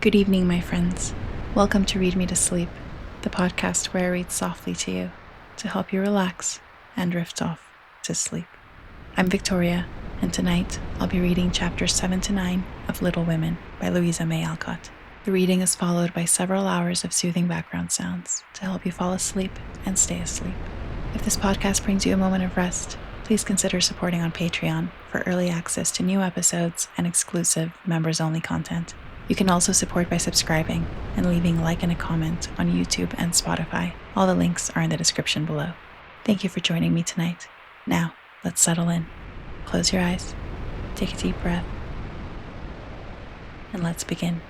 Good evening, my friends. Welcome to Read Me to Sleep, the podcast where I read softly to you to help you relax and drift off to sleep. I'm Victoria, and tonight I'll be reading chapters 7 to 9 of Little Women by Louisa May Alcott. The reading is followed by several hours of soothing background sounds to help you fall asleep and stay asleep. If this podcast brings you a moment of rest, please consider supporting on Patreon for early access to new episodes and exclusive members-only content. You can also support by subscribing and leaving a like and a comment on YouTube and Spotify. All the links are in the description below. Thank you for joining me tonight. Now, let's settle in. Close your eyes, take a deep breath, and let's begin.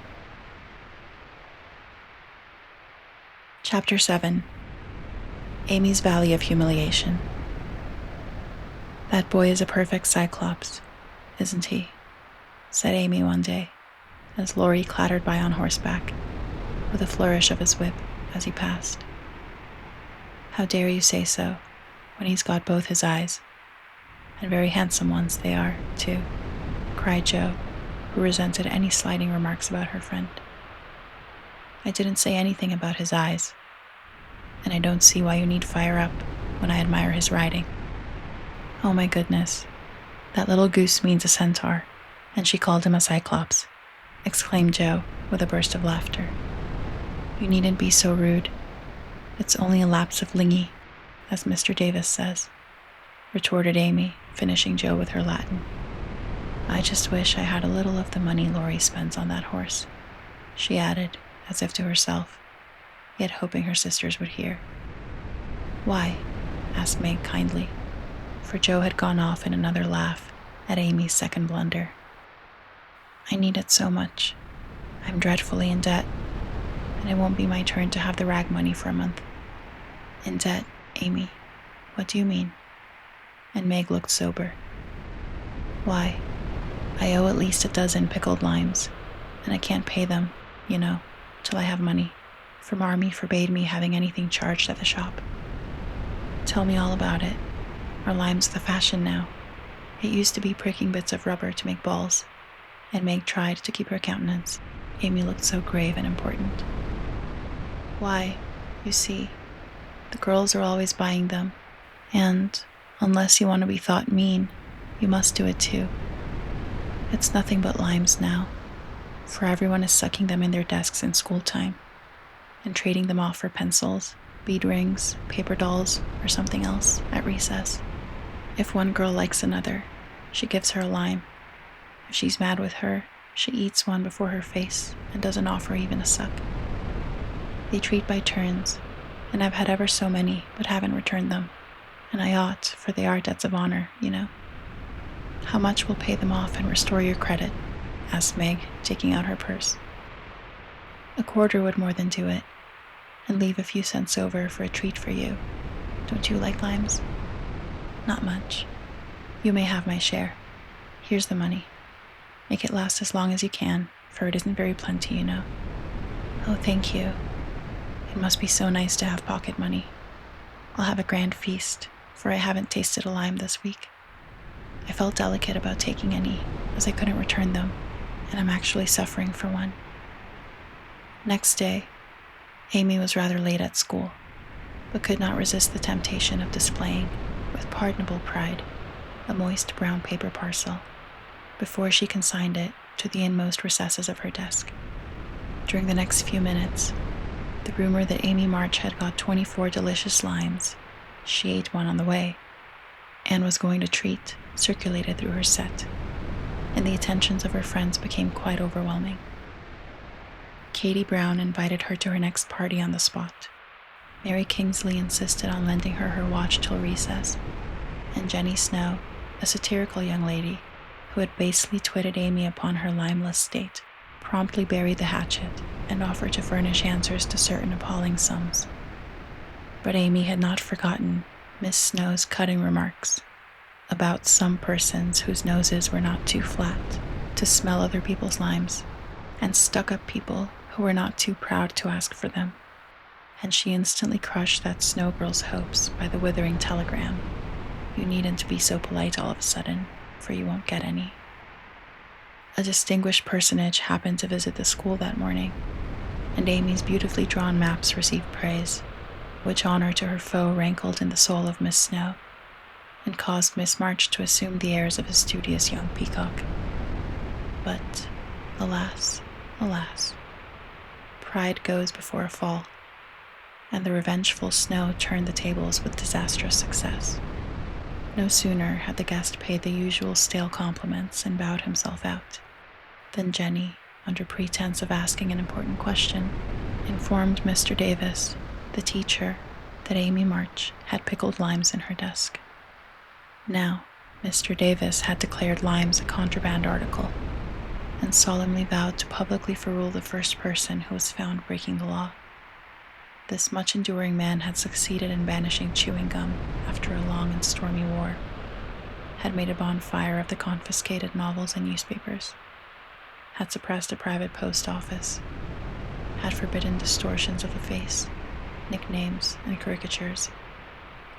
Chapter 7. Amy's Valley of Humiliation. "That boy is a perfect cyclops, isn't he?" said Amy one day, as Laurie clattered by on horseback, with a flourish of his whip as he passed. "How dare you say so, when he's got both his eyes? And very handsome ones they are, too," cried Jo, who resented any slighting remarks about her friend. "I didn't say anything about his eyes, and I don't see why you need fire up when I admire his riding." "Oh my goodness, that little goose means a centaur, and she called him a cyclops," exclaimed Jo with a burst of laughter. "You needn't be so rude. It's only a lapse of lingy, as Mr. Davis says," retorted Amy, finishing Jo with her Latin. "I just wish I had a little of the money Laurie spends on that horse," she added, as if to herself, yet hoping her sisters would hear. "Why?" asked Meg kindly, for Jo had gone off in another laugh at Amy's second blunder. "I need it so much. I'm dreadfully in debt, and it won't be my turn to have the rag money for a month." "In debt, Amy? What do you mean?" And Meg looked sober. "Why, I owe at least a dozen pickled limes, and I can't pay them, till I have money, for Marmee forbade me having anything charged at the shop." "Tell me all about it. Are limes the fashion now? It used to be pricking bits of rubber to make balls." And Meg tried to keep her countenance. Amy looked so grave and important. "Why, you see, the girls are always buying them, and unless you want to be thought mean, you must do it too. It's nothing but limes now, for everyone is sucking them in their desks in school time, and trading them off for pencils, bead rings, paper dolls, or something else at recess. If one girl likes another, she gives her a lime. If she's mad with her, she eats one before her face and doesn't offer even a suck. They treat by turns, and I've had ever so many but haven't returned them, and I ought, for they are debts of honor, How much will pay them off and restore your credit?" asked Meg, taking out her purse. "A quarter would more than do it, and leave a few cents over for a treat for you. Don't you like limes?" "Not much. You may have my share. Here's the money. Make it last as long as you can, for it isn't very plenty, "Oh, thank you. It must be so nice to have pocket money. I'll have a grand feast, for I haven't tasted a lime this week. I felt delicate about taking any, as I couldn't return them, and I'm actually suffering for one." Next day, Amy was rather late at school, but could not resist the temptation of displaying, with pardonable pride, a moist brown paper parcel, before she consigned it to the inmost recesses of her desk. During the next few minutes, the rumor that Amy March had got 24 delicious limes, she ate one on the way, and was going to treat, circulated through her set, and the attentions of her friends became quite overwhelming. Katie Brown invited her to her next party on the spot. Mary Kingsley insisted on lending her watch till recess, and Jenny Snow, a satirical young lady, who had basely twitted Amy upon her limeless state, promptly buried the hatchet and offered to furnish answers to certain appalling sums. But Amy had not forgotten Miss Snow's cutting remarks about some persons whose noses were not too flat to smell other people's limes, and stuck-up people who were not too proud to ask for them, and she instantly crushed that Snow girl's hopes by the withering telegram, "You needn't be so polite all of a sudden, for you won't get any." A distinguished personage happened to visit the school that morning, and Amy's beautifully drawn maps received praise, which honor to her foe rankled in the soul of Miss Snow, and caused Miss March to assume the airs of a studious young peacock. But, alas, alas, pride goes before a fall, and the revengeful Snow turned the tables with disastrous success. No sooner had the guest paid the usual stale compliments and bowed himself out, than Jenny, under pretense of asking an important question, informed Mr. Davis, the teacher, that Amy March had pickled limes in her desk. Now, Mr. Davis had declared limes a contraband article, and solemnly vowed to publicly ferule the first person who was found breaking the law. This much-enduring man had succeeded in banishing chewing gum after a long and stormy war, had made a bonfire of the confiscated novels and newspapers, had suppressed a private post office, had forbidden distortions of the face, nicknames, and caricatures,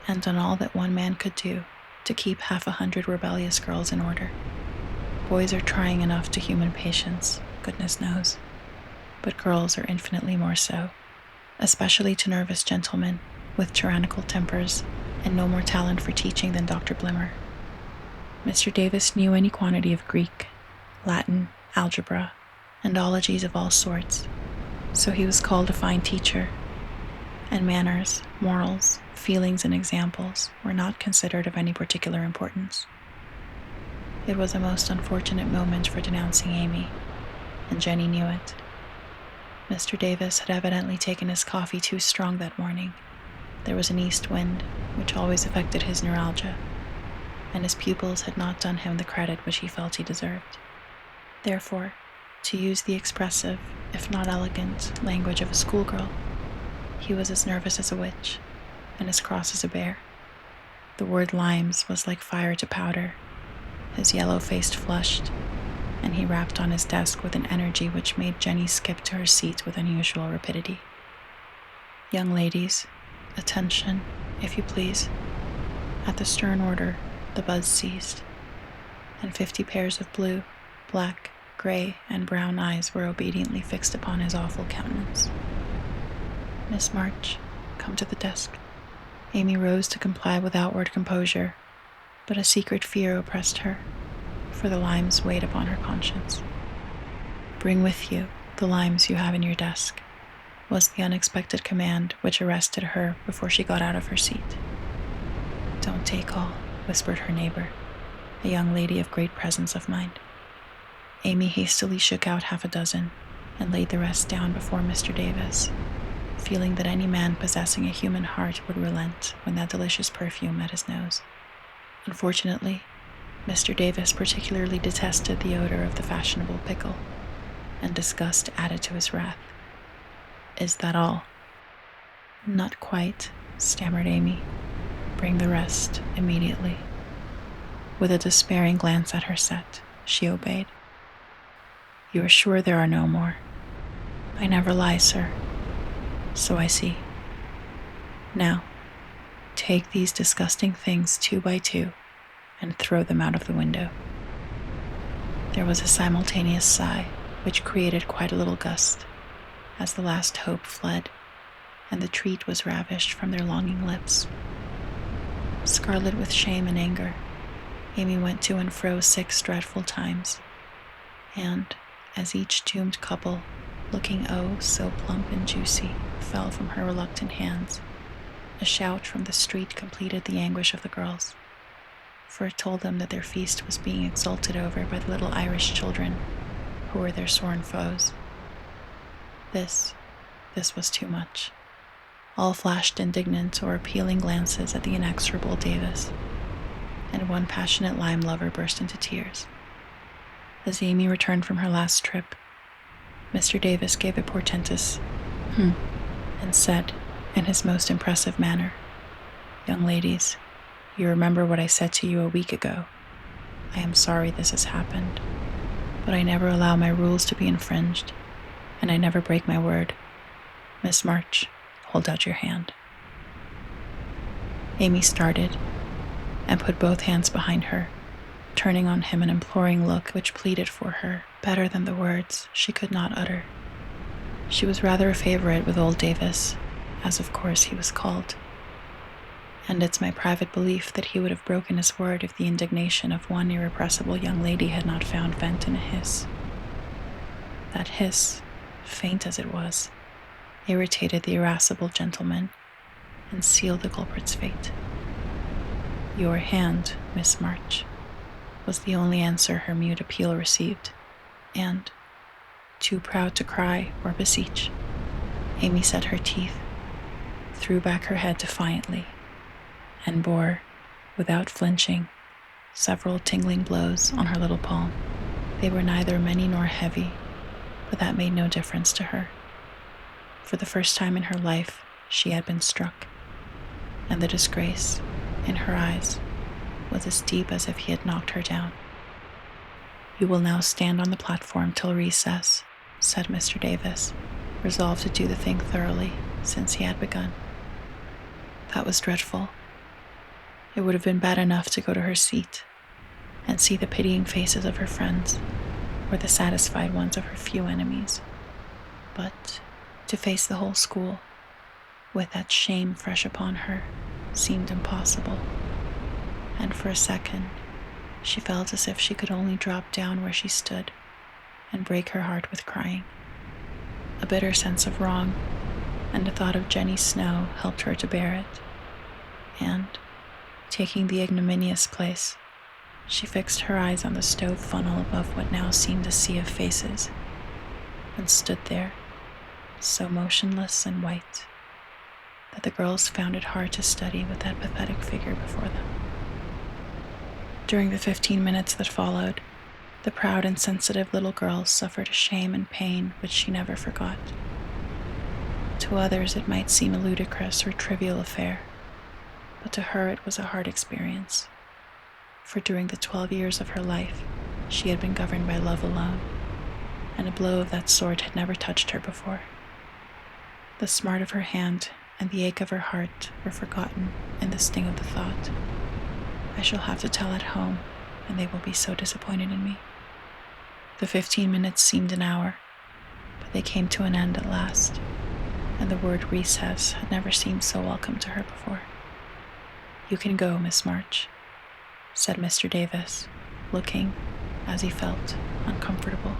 and done all that one man could do to keep 100 rebellious girls in order. Boys are trying enough to human patience, goodness knows, but girls are infinitely more so, especially to nervous gentlemen with tyrannical tempers and no more talent for teaching than Dr. Blimmer. Mr. Davis knew any quantity of Greek, Latin, algebra, and ologies of all sorts, so he was called a fine teacher, and manners, morals, feelings, and examples were not considered of any particular importance. It was a most unfortunate moment for denouncing Amy, and Jenny knew it. Mr. Davis had evidently taken his coffee too strong that morning. There was an east wind, which always affected his neuralgia, and his pupils had not done him the credit which he felt he deserved. Therefore, to use the expressive, if not elegant, language of a schoolgirl, he was as nervous as a witch, and as cross as a bear. The word limes was like fire to powder. His yellow face flushed, and he rapped on his desk with an energy which made Jenny skip to her seat with unusual rapidity. "Young ladies, attention, if you please." At the stern order, the buzz ceased, and 50 pairs of blue, black, gray, and brown eyes were obediently fixed upon his awful countenance. "Miss March, come to the desk." Amy rose to comply with outward composure, but a secret fear oppressed her, for the limes weighed upon her conscience. "Bring with you the limes you have in your desk," was the unexpected command which arrested her before she got out of her seat. "Don't take all," whispered her neighbor, a young lady of great presence of mind. Amy hastily shook out 6 and laid the rest down before Mr. Davis, feeling that any man possessing a human heart would relent when that delicious perfume met his nose. Unfortunately, Mr. Davis particularly detested the odor of the fashionable pickle, and disgust added to his wrath. "Is that all?" "Not quite," stammered Amy. "Bring the rest immediately." With a despairing glance at her set, she obeyed. "You are sure there are no more?" "I never lie, sir." "So I see. Now, take these disgusting things 2 by 2 and throw them out of the window." There was a simultaneous sigh, which created quite a little gust, as the last hope fled, and the treat was ravished from their longing lips. Scarlet with shame and anger, Amy went to and fro 6 dreadful times, and, as each doomed couple, looking oh so plump and juicy, fell from her reluctant hands, a shout from the street completed the anguish of the girls, for it told them that their feast was being exulted over by the little Irish children, who were their sworn foes. This was too much. All flashed indignant or appealing glances at the inexorable Davis, and one passionate lime lover burst into tears. As Amy returned from her last trip, Mr. Davis gave a portentous and said, in his most impressive manner, "Young ladies, you remember what I said to you a week ago. I am sorry this has happened, but I never allow my rules to be infringed, and I never break my word. Miss March, hold out your hand." Amy started and put both hands behind her, turning on him an imploring look which pleaded for her better than the words she could not utter. She was rather a favorite with old Davis, as of course he was called, and it's my private belief that he would have broken his word if the indignation of one irrepressible young lady had not found vent in a hiss. That hiss, faint as it was, irritated the irascible gentleman and sealed the culprit's fate. "Your hand, Miss March," was the only answer her mute appeal received, and, too proud to cry or beseech, Amy set her teeth, threw back her head defiantly, and bore, without flinching, several tingling blows on her little palm. They were neither many nor heavy, but that made no difference to her. For the first time in her life, she had been struck, and the disgrace, in her eyes, was as deep as if he had knocked her down. "You will now stand on the platform till recess," said Mr. Davis, resolved to do the thing thoroughly, since he had begun. That was dreadful. It would have been bad enough to go to her seat and see the pitying faces of her friends, or the satisfied ones of her few enemies. But to face the whole school, with that shame fresh upon her, seemed impossible, and for a second she felt as if she could only drop down where she stood and break her heart with crying. A bitter sense of wrong and the thought of Jenny Snow helped her to bear it, and, taking the ignominious place, she fixed her eyes on the stove funnel above what now seemed a sea of faces, and stood there, so motionless and white that the girls found it hard to study with that pathetic figure before them. During the 15 minutes that followed, the proud and sensitive little girl suffered a shame and pain which she never forgot. To others it might seem a ludicrous or trivial affair, but to her it was a hard experience, for during the 12 years of her life she had been governed by love alone, and a blow of that sort had never touched her before. The smart of her hand and the ache of her heart were forgotten in the sting of the thought, "I shall have to tell at home, and they will be so disappointed in me." The 15 minutes seemed an hour, but they came to an end at last, and the word recess had never seemed so welcome to her before. "You can go, Miss March," said Mr. Davis, looking, as he felt, uncomfortable.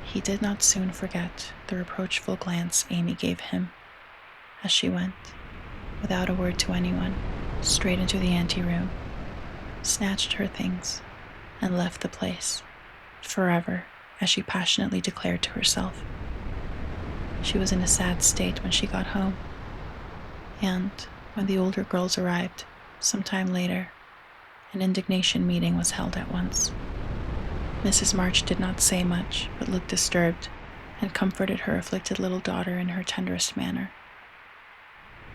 He did not soon forget the reproachful glance Amy gave him as she went, without a word to anyone, straight into the anteroom, snatched her things, and left the place, forever, as she passionately declared to herself. She was in a sad state when she got home, and when the older girls arrived, some time later, an indignation meeting was held at once. Mrs. March did not say much, but looked disturbed, and comforted her afflicted little daughter in her tenderest manner.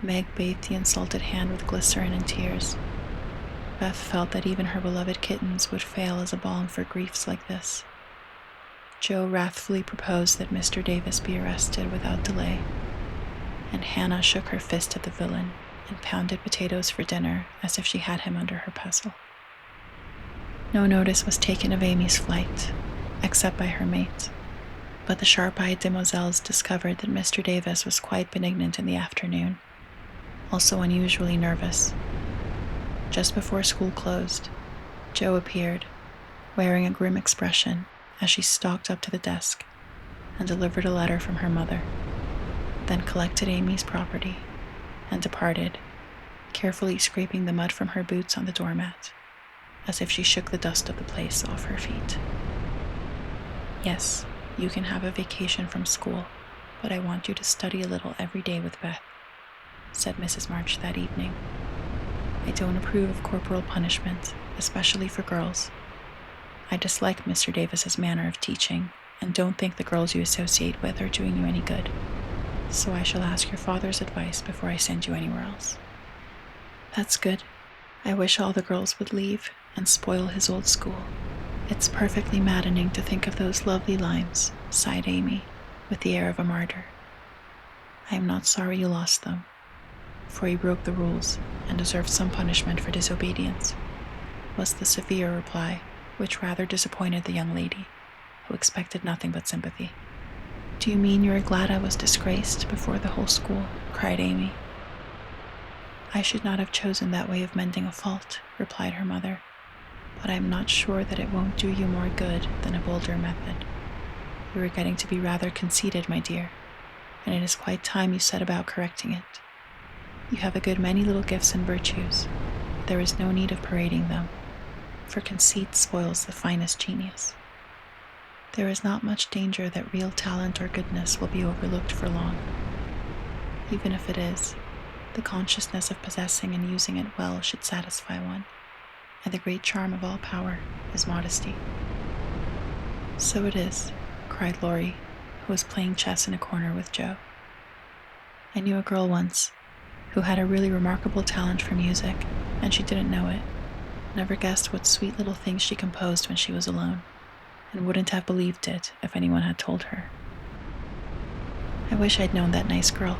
Meg bathed the insulted hand with glycerin and tears. Beth felt that even her beloved kittens would fail as a balm for griefs like this. Joe wrathfully proposed that Mr. Davis be arrested without delay, and Hannah shook her fist at the villain and pounded potatoes for dinner as if she had him under her pestle. No notice was taken of Amy's flight, except by her mate, but the sharp-eyed demoiselles discovered that Mr. Davis was quite benignant in the afternoon, also unusually nervous. Just before school closed, Jo appeared, wearing a grim expression as she stalked up to the desk and delivered a letter from her mother, then collected Amy's property and departed, carefully scraping the mud from her boots on the doormat, as if she shook the dust of the place off her feet. "Yes, you can have a vacation from school, but I want you to study a little every day with Beth," said Mrs. March that evening. "I don't approve of corporal punishment, especially for girls. I dislike Mr. Davis's manner of teaching, and don't think the girls you associate with are doing you any good, so I shall ask your father's advice before I send you anywhere else." "That's good. I wish all the girls would leave and spoil his old school. It's perfectly maddening to think of those lovely lines," sighed Amy, with the air of a martyr. "I am not sorry you lost them, for he broke the rules and deserved some punishment for disobedience. was the severe reply, which rather disappointed the young lady, who expected nothing but sympathy. "Do you mean you are glad I was disgraced before the whole school?" cried Amy. "I should not have chosen that way of mending a fault," replied her mother, "but I am not sure that it won't do you more good than a bolder method. You are getting to be rather conceited, my dear, and it is quite time you set about correcting it. You have a good many little gifts and virtues, but there is no need of parading them, for conceit spoils the finest genius. There is not much danger that real talent or goodness will be overlooked for long. Even if it is, the consciousness of possessing and using it well should satisfy one, and the great charm of all power is modesty." "So it is," cried Laurie, who was playing chess in a corner with Joe. "I knew a girl once who had a really remarkable talent for music, and she didn't know it. Never guessed what sweet little things she composed when she was alone, and wouldn't have believed it if anyone had told her. I wish I'd known that nice girl.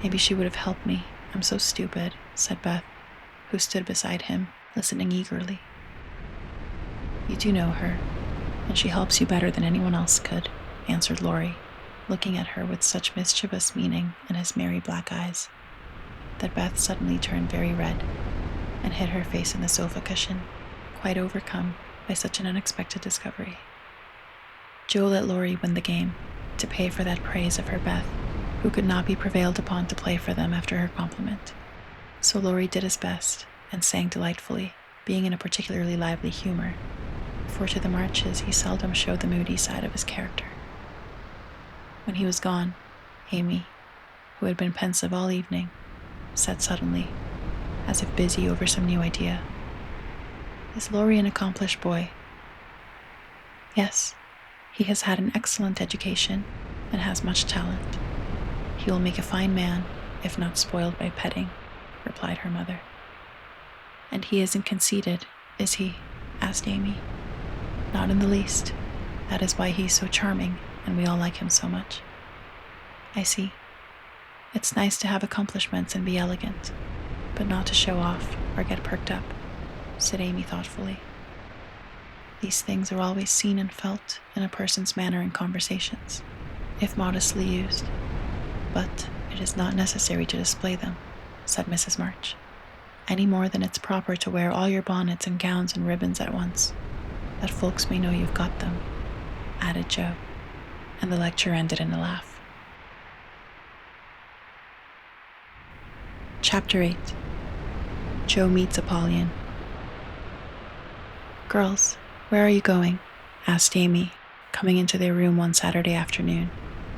Maybe she would have helped me. I'm so stupid," said Beth, who stood beside him, listening eagerly. "You do know her, and she helps you better than anyone else could," answered Laurie, looking at her with such mischievous meaning in his merry black eyes, that Beth suddenly turned very red and hid her face in the sofa cushion, quite overcome by such an unexpected discovery. Joe let Laurie win the game, to pay for that praise of her Beth, who could not be prevailed upon to play for them after her compliment. So Laurie did his best, and sang delightfully, being in a particularly lively humor, for to the marches he seldom showed the moody side of his character. When he was gone, Amy, who had been pensive all evening, said suddenly, as if busy over some new idea, "Is Laurie an accomplished boy?" "Yes, he has had an excellent education and has much talent. He will make a fine man, if not spoiled by petting," replied her mother. "And he isn't conceited, is he?" asked Amy. "Not in the least. That is why he's so charming, and we all like him so much." "I see. It's nice to have accomplishments and be elegant, but not to show off or get perked up," said Amy thoughtfully. "These things are always seen and felt in a person's manner and conversations, if modestly used, but it is not necessary to display them," said Mrs. March, "any more than it's proper to wear all your bonnets and gowns and ribbons at once, that folks may know you've got them," added Joe, and the lecture ended in a laugh. Chapter 8. Joe meets Apollyon. "Girls, where are you going?" asked Amy, coming into their room one Saturday afternoon,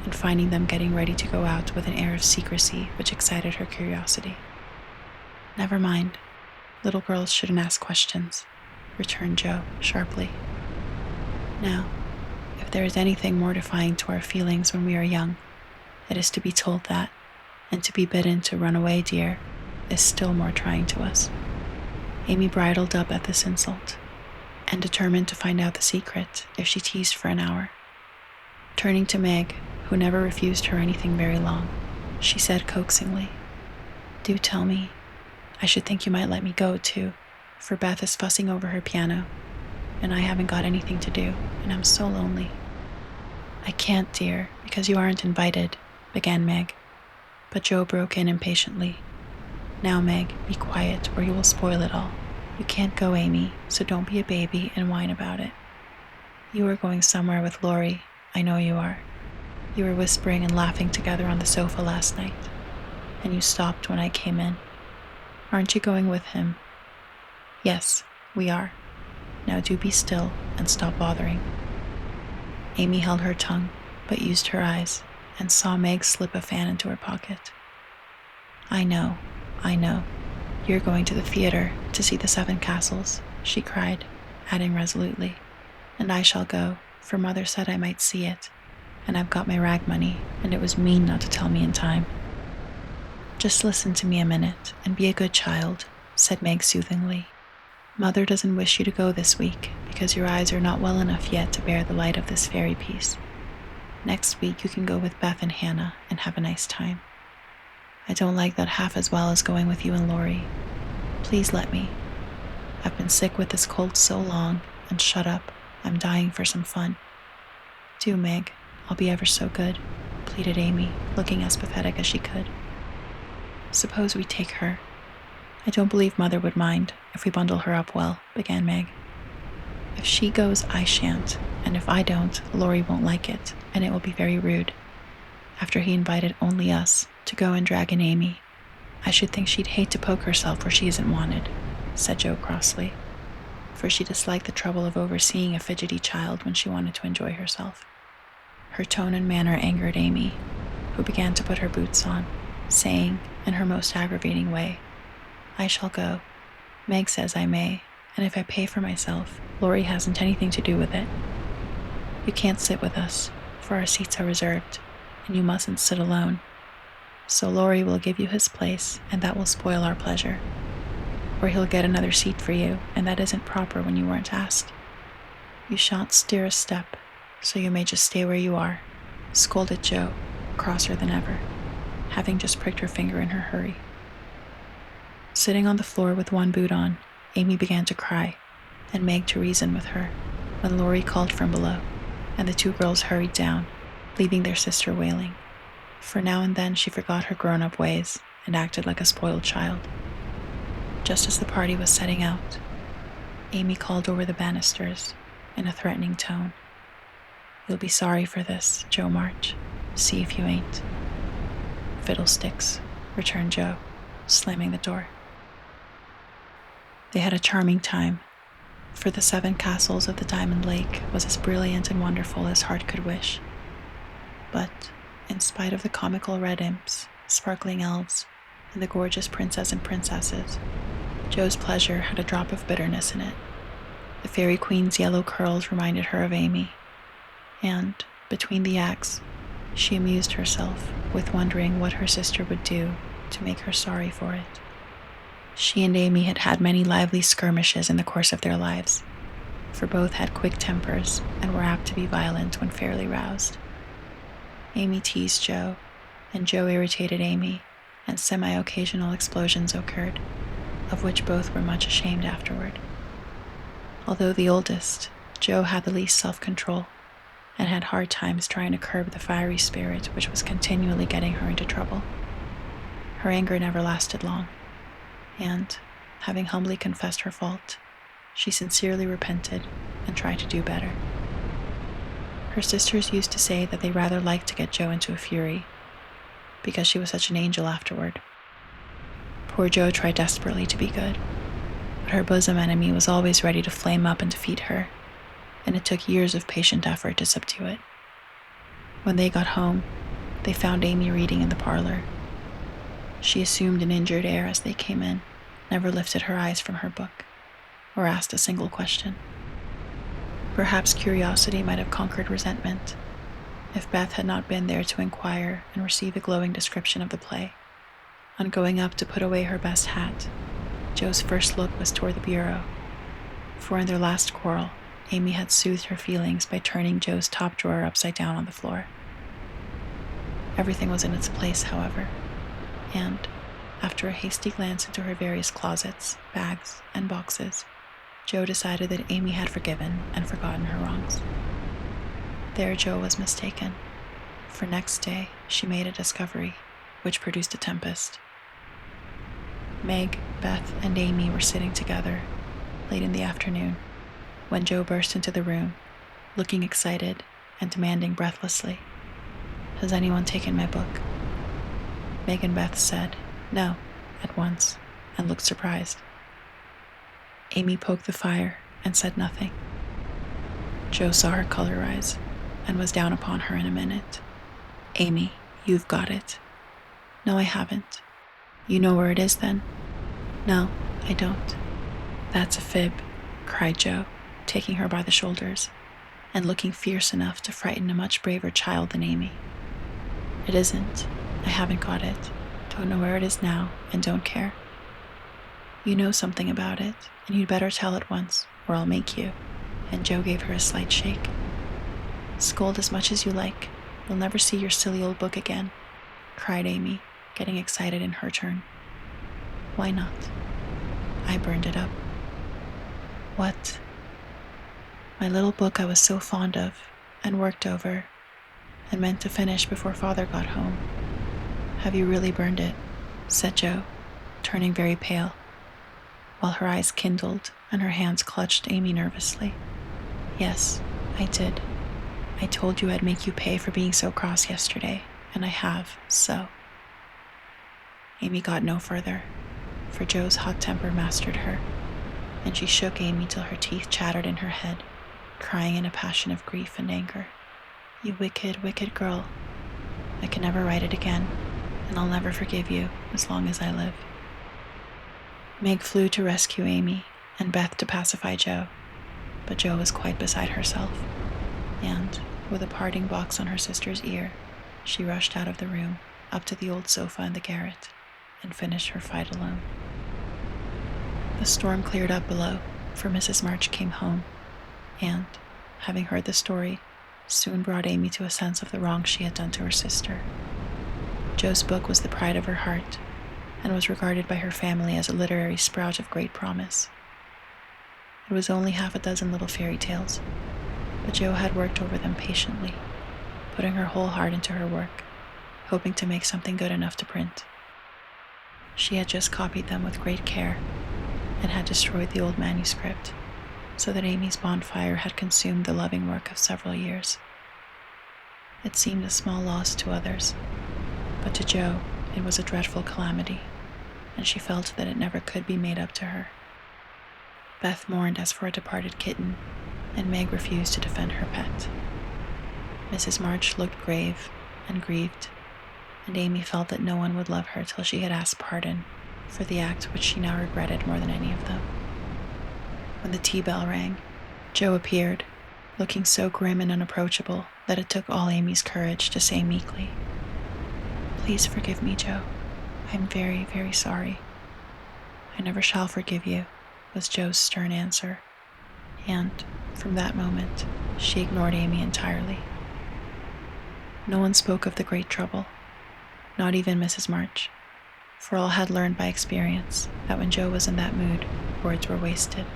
and finding them getting ready to go out with an air of secrecy which excited her curiosity. "Never mind. Little girls shouldn't ask questions," returned Joe sharply. "Now, if there is anything mortifying to our feelings when we are young, it is to be told that, and to be bidden to run away, dear, is still more trying to us." Amy bridled up at this insult, and determined to find out the secret if she teased for an hour. Turning to Meg, who never refused her anything very long, she said coaxingly, "Do tell me. I should think you might let me go, too, for Beth is fussing over her piano, and I haven't got anything to do, and I'm so lonely." "I can't, dear, because you aren't invited," began Meg, but Joe broke in impatiently. "Now, Meg, be quiet, or you will spoil it all. You can't go, Amy, so don't be a baby and whine about it. You are going somewhere with Laurie, I know you are. You were whispering and laughing together on the sofa last night, and you stopped when I came in. Aren't you going with him?" "Yes, we are. Now do be still and stop bothering." Amy held her tongue, but used her eyes, and saw Meg slip a fan into her pocket. I know. You're going to the theater to see the 7 Castles," she cried, adding resolutely, "and I shall go, for Mother said I might see it, and I've got my rag money, and it was mean not to tell me in time." "Just listen to me a minute, and be a good child," said Meg soothingly. "Mother doesn't wish you to go this week, because your eyes are not well enough yet to bear the light of this fairy piece. Next week you can go with Beth and Hannah and have a nice time. I don't like that half as well as going with you and Laurie. Please let me. I've been sick with this cold so long, and shut up. I'm dying for some fun. Do, Meg. I'll be ever so good, pleaded Amy, looking as pathetic as she could. Suppose we take her. I don't believe Mother would mind if we bundle her up well, began Meg. If she goes, I shan't, and if I don't, Laurie won't like it, and it will be very rude. After he invited only us to go and drag in Amy, I should think she'd hate to poke herself where she isn't wanted, said Jo crossly, for she disliked the trouble of overseeing a fidgety child when she wanted to enjoy herself. Her tone and manner angered Amy, who began to put her boots on, saying, in her most aggravating way, I shall go. Meg says I may, and if I pay for myself, Laurie hasn't anything to do with it. You can't sit with us, for our seats are reserved, and you mustn't sit alone. So Laurie will give you his place, and that will spoil our pleasure. Or he'll get another seat for you, and that isn't proper when you weren't asked. You shan't stir a step, so you may just stay where you are, scolded Jo, crosser than ever, having just pricked her finger in her hurry. Sitting on the floor with one boot on, Amy began to cry, and Meg to reason with her, when Laurie called from below, and the two girls hurried down, leaving their sister wailing. For now and then she forgot her grown-up ways and acted like a spoiled child. Just as the party was setting out, Amy called over the banisters in a threatening tone. You'll be sorry for this, Jo March. See if you ain't. Fiddlesticks, returned Jo, slamming the door. They had a charming time, for the 7 castles of the Diamond Lake was as brilliant and wonderful as heart could wish. But, in spite of the comical red imps, sparkling elves, and the gorgeous princes and princesses, Jo's pleasure had a drop of bitterness in it. The Fairy Queen's yellow curls reminded her of Amy, and, between the acts, she amused herself with wondering what her sister would do to make her sorry for it. She and Amy had had many lively skirmishes in the course of their lives, for both had quick tempers and were apt to be violent when fairly roused. Amy teased Jo, and Jo irritated Amy, and semi-occasional explosions occurred, of which both were much ashamed afterward. Although the oldest, Jo had the least self-control, and had hard times trying to curb the fiery spirit which was continually getting her into trouble. Her anger never lasted long, and, having humbly confessed her fault, she sincerely repented and tried to do better. Her sisters used to say that they rather liked to get Jo into a fury, because she was such an angel afterward. Poor Jo tried desperately to be good, but her bosom enemy was always ready to flame up and defeat her, and it took years of patient effort to subdue it. When they got home, they found Amy reading in the parlor. She assumed an injured air as they came in, never lifted her eyes from her book, or asked a single question. Perhaps curiosity might have conquered resentment, if Beth had not been there to inquire and receive a glowing description of the play. On going up to put away her best hat, Jo's first look was toward the bureau, for in their last quarrel, Amy had soothed her feelings by turning Jo's top drawer upside down on the floor. Everything was in its place, however, and, after a hasty glance into her various closets, bags, and boxes, Jo decided that Amy had forgiven and forgotten her wrongs. There Jo was mistaken, for next day she made a discovery which produced a tempest. Meg, Beth, and Amy were sitting together, late in the afternoon, when Jo burst into the room, looking excited and demanding breathlessly, "Has anyone taken my book?" Meg and Beth said, "No," at once, and looked surprised. Amy poked the fire and said nothing. Jo saw her color rise and was down upon her in a minute. "Amy, you've got it." "No, I haven't." "You know where it is, then?" "No, I don't." "That's a fib," cried Jo, taking her by the shoulders, and looking fierce enough to frighten a much braver child than Amy. "It isn't. I haven't got it. Don't know where it is now, and don't care." "You know something about it, and you'd better tell at once, or I'll make you," and Jo gave her a slight shake. "Scold as much as you like. You'll never see your silly old book again," cried Amy, getting excited in her turn. "Why not?" "I burned it up." What? My little book I was so fond of, and worked over, and meant to finish before Father got home. Have you really burned it? Said Jo, turning very pale, while her eyes kindled and her hands clutched Amy nervously. Yes, I did. I told you I'd make you pay for being so cross yesterday, and I have, so. Amy got no further, for Jo's hot temper mastered her, and she shook Amy till her teeth chattered in her head, crying in a passion of grief and anger. You wicked, wicked girl. I can never write it again, and I'll never forgive you as long as I live. Meg flew to rescue Amy, and Beth to pacify Jo, but Jo was quite beside herself, and, with a parting box on her sister's ear, she rushed out of the room, up to the old sofa in the garret, and finished her fight alone. The storm cleared up below, for Mrs. March came home, and, having heard the story, soon brought Amy to a sense of the wrong she had done to her sister. Jo's book was the pride of her heart, and was regarded by her family as a literary sprout of great promise. It was only half a dozen little fairy tales, but Jo had worked over them patiently, putting her whole heart into her work, hoping to make something good enough to print. She had just copied them with great care, and had destroyed the old manuscript, so that Amy's bonfire had consumed the loving work of several years. It seemed a small loss to others, but to Jo it was a dreadful calamity, and she felt that it never could be made up to her. Beth mourned as for a departed kitten, and Meg refused to defend her pet. Mrs. March looked grave and grieved, and Amy felt that no one would love her till she had asked pardon for the act which she now regretted more than any of them. When the tea bell rang, Jo appeared, looking so grim and unapproachable that it took all Amy's courage to say meekly, Please forgive me, Jo. I'm very, very sorry. I never shall forgive you, was Jo's stern answer, and, from that moment, she ignored Amy entirely. No one spoke of the great trouble, not even Mrs. March, for all had learned by experience that when Jo was in that mood, words were wasted,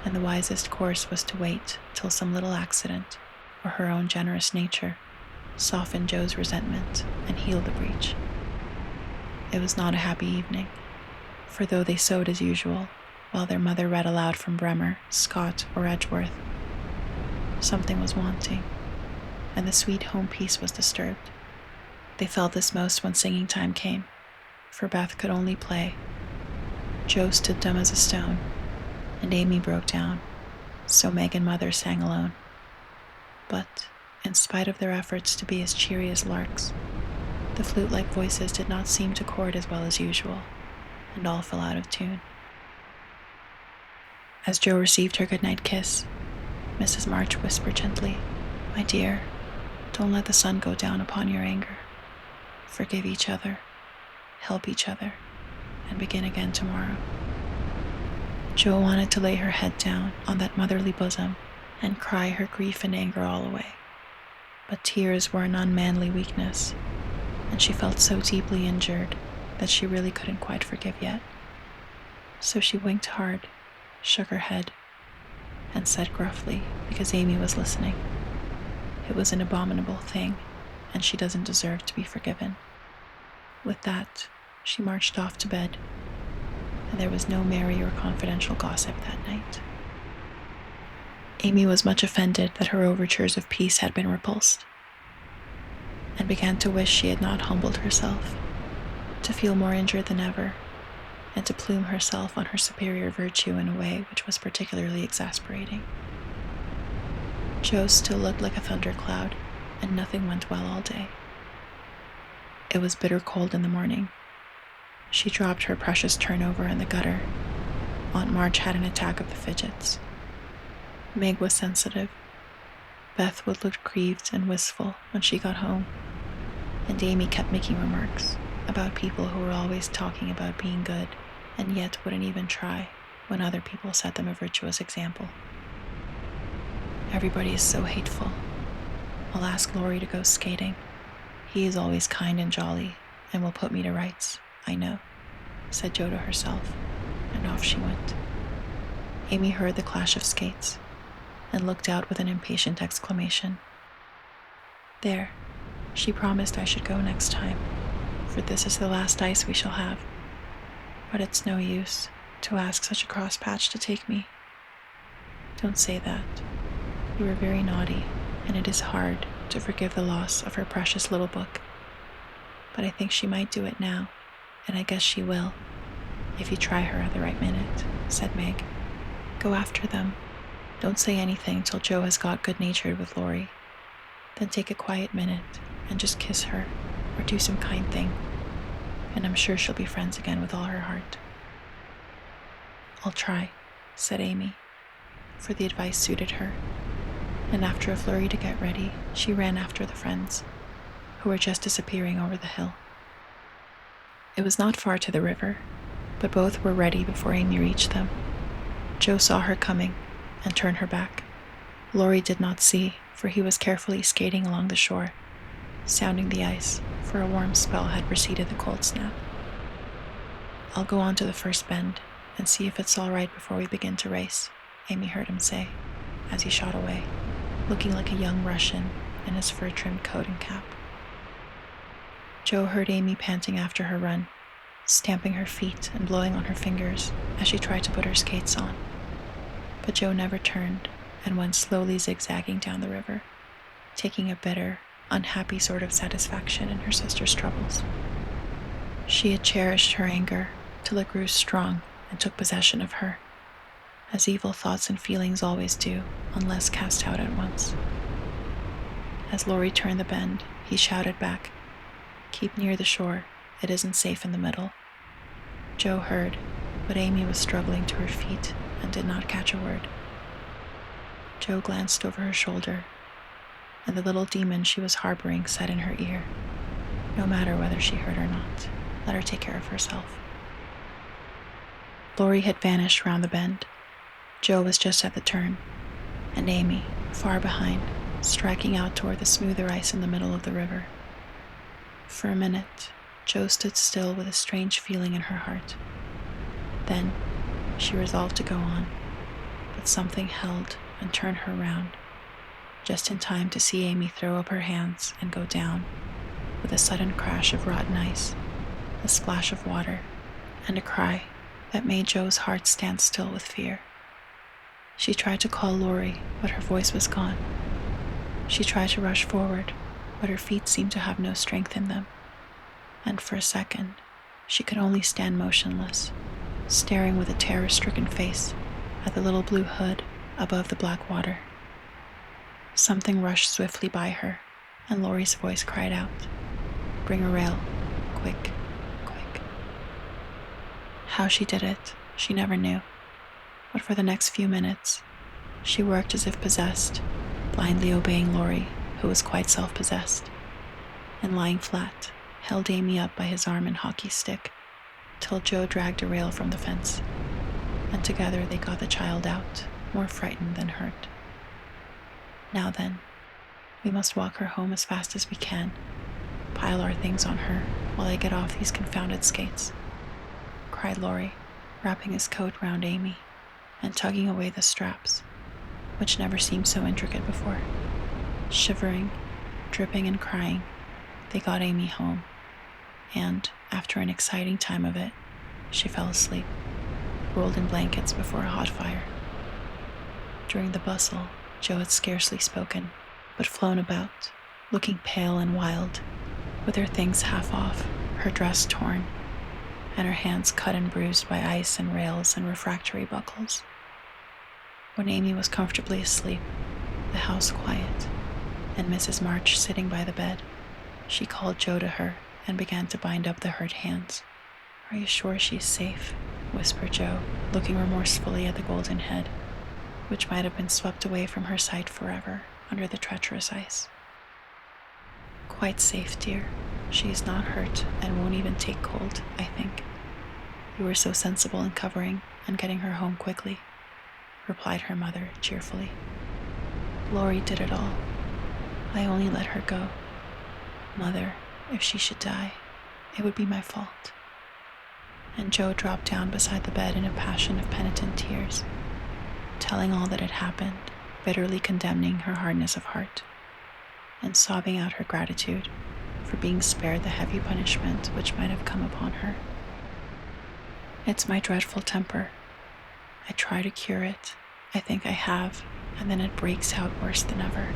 and the wisest course was to wait till some little accident, or her own generous nature, softened Jo's resentment and healed the breach. It was not a happy evening, for though they sewed as usual, while their mother read aloud from Bremer, Scott, or Edgeworth, something was wanting, and the sweet home peace was disturbed. They felt this most when singing time came, for Beth could only play. Jo stood dumb as a stone, and Amy broke down, so Meg and Mother sang alone. But, in spite of their efforts to be as cheery as larks, the flute-like voices did not seem to chord as well as usual, and all fell out of tune. As Jo received her goodnight kiss, Mrs. March whispered gently, My dear, don't let the sun go down upon your anger. Forgive each other, help each other, and begin again tomorrow. Jo wanted to lay her head down on that motherly bosom and cry her grief and anger all away, but tears were an unmanly weakness, and she felt so deeply injured that she really couldn't quite forgive yet. So she winked hard, shook her head, and said gruffly, because Amy was listening, It was an abominable thing, and she doesn't deserve to be forgiven. With that, she marched off to bed, and there was no merry or confidential gossip that night. Amy was much offended that her overtures of peace had been repulsed, and began to wish she had not humbled herself, to feel more injured than ever, and to plume herself on her superior virtue in a way which was particularly exasperating. Jo still looked like a thundercloud, and nothing went well all day. It was bitter cold in the morning. She dropped her precious turnover in the gutter. Aunt March had an attack of the fidgets. Meg was sensitive. Beth would look grieved and wistful when she got home, and Amy kept making remarks about people who were always talking about being good and yet wouldn't even try when other people set them a virtuous example. Everybody is so hateful. I'll ask Laurie to go skating. He is always kind and jolly and will put me to rights, I know, said Jo to herself, and off she went. Amy heard the clash of skates and looked out with an impatient exclamation. There, she promised I should go next time, for this is the last ice we shall have. But it's no use to ask such a cross patch to take me. Don't say that. You were very naughty, and it is hard to forgive the loss of her precious little book. But I think she might do it now, and I guess she will, if you try her at the right minute, said Meg. Go after them. Don't say anything till Joe has got good-natured with Laurie. Then take a quiet minute and just kiss her, or do some kind thing, and I'm sure she'll be friends again with all her heart. I'll try, said Amy, for the advice suited her, and after a flurry to get ready, she ran after the friends, who were just disappearing over the hill. It was not far to the river, but both were ready before Amy reached them. Joe saw her coming and turned her back. Laurie did not see, for he was carefully skating along the shore, sounding the ice, for a warm spell had preceded the cold snap. I'll go on to the first bend and see if it's all right before we begin to race, Amy heard him say, as he shot away, looking like a young Russian in his fur-trimmed coat and cap. Joe heard Amy panting after her run, stamping her feet and blowing on her fingers as she tried to put her skates on. But Joe never turned and went slowly zigzagging down the river, taking a bitter, unhappy sort of satisfaction in her sister's troubles. She had cherished her anger till it grew strong and took possession of her, as evil thoughts and feelings always do, unless cast out at once. As Laurie turned the bend, he shouted back, "Keep near the shore, it isn't safe in the middle." Joe heard, but Amy was struggling to her feet and did not catch a word. Joe glanced over her shoulder, and the little demon she was harboring said in her ear, "No matter whether she heard or not, let her take care of herself." Laurie had vanished round the bend. Joe was just at the turn, and Amy, far behind, striking out toward the smoother ice in the middle of the river. For a minute, Joe stood still with a strange feeling in her heart. Then, she resolved to go on, but something held and turned her round, just in time to see Amy throw up her hands and go down, with a sudden crash of rotten ice, a splash of water, and a cry that made Joe's heart stand still with fear. She tried to call Laurie, but her voice was gone. She tried to rush forward, but her feet seemed to have no strength in them, and for a second, she could only stand motionless, staring with a terror-stricken face at the little blue hood above the black water. Something rushed swiftly by her, and Laurie's voice cried out, "Bring a rail, quick, quick." How she did it, she never knew, but for the next few minutes, she worked as if possessed, blindly obeying Laurie, who was quite self-possessed, and lying flat, held Amy up by his arm and hockey stick, till Joe dragged a rail from the fence, and together they got the child out, more frightened than hurt. "Now then, we must walk her home as fast as we can, pile our things on her while I get off these confounded skates," cried Laurie, wrapping his coat round Amy and tugging away the straps, which never seemed so intricate before. Shivering, dripping and crying, they got Amy home, and, after an exciting time of it, she fell asleep, rolled in blankets before a hot fire. During the bustle, Joe had scarcely spoken, but flown about, looking pale and wild, with her things half off, her dress torn, and her hands cut and bruised by ice and rails and refractory buckles. When Amy was comfortably asleep, the house quiet, and Mrs. March sitting by the bed, she called Joe to her and began to bind up the hurt hands. "Are you sure she's safe?" whispered Joe, looking remorsefully at the golden head, which might have been swept away from her sight forever under the treacherous ice. "Quite safe, dear. She is not hurt and won't even take cold, I think. You were so sensible in covering and getting her home quickly," replied her mother cheerfully. "Laurie did it all. I only let her go. Mother, if she should die, it would be my fault." And Joe dropped down beside the bed in a passion of penitent tears, telling all that had happened, bitterly condemning her hardness of heart, and sobbing out her gratitude for being spared the heavy punishment which might have come upon her. It's my dreadful temper. I try to cure it. I think I have, and then it breaks out worse than ever.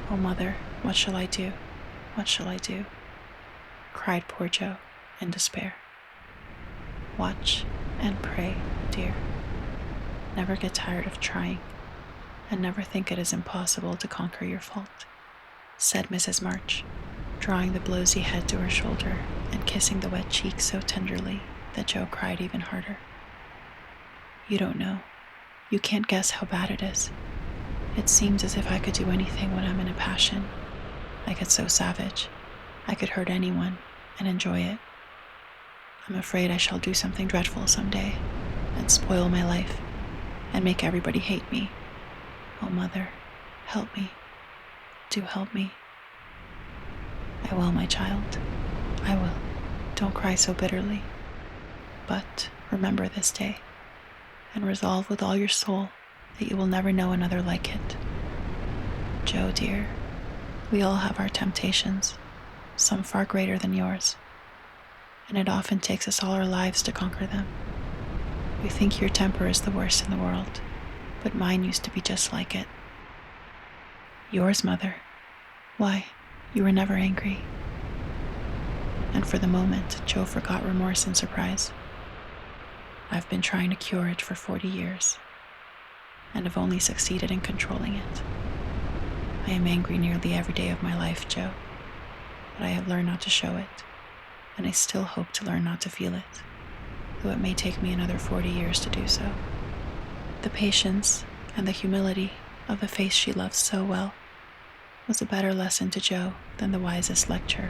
Oh, Mother, what shall I do? What shall I do? Cried poor Joe in despair. Watch and pray, dear. Never get tired of trying, and never think it is impossible to conquer your fault, said Mrs. March, drawing the blowsy head to her shoulder and kissing the wet cheek so tenderly that Joe cried even harder. You don't know. You can't guess how bad it is. It seems as if I could do anything when I'm in a passion. I get so savage. I could hurt anyone and enjoy it. I'm afraid I shall do something dreadful someday and spoil my life and make everybody hate me. Oh, Mother, help me. Do help me. I will, my child. I will. Don't cry so bitterly. But remember this day, and resolve with all your soul that you will never know another like it. Joe, dear, we all have our temptations, some far greater than yours, and it often takes us all our lives to conquer them. We think your temper is the worst in the world, but mine used to be just like it. Yours, Mother? Why, you were never angry. And for the moment, Joe forgot remorse and surprise. I've been trying to cure it for 40 years, and have only succeeded in controlling it. I am angry nearly every day of my life, Joe, but I have learned not to show it, and I still hope to learn not to feel it, though it may take me another 40 years to do so. The patience and the humility of the face she loved so well was a better lesson to Joe than the wisest lecture,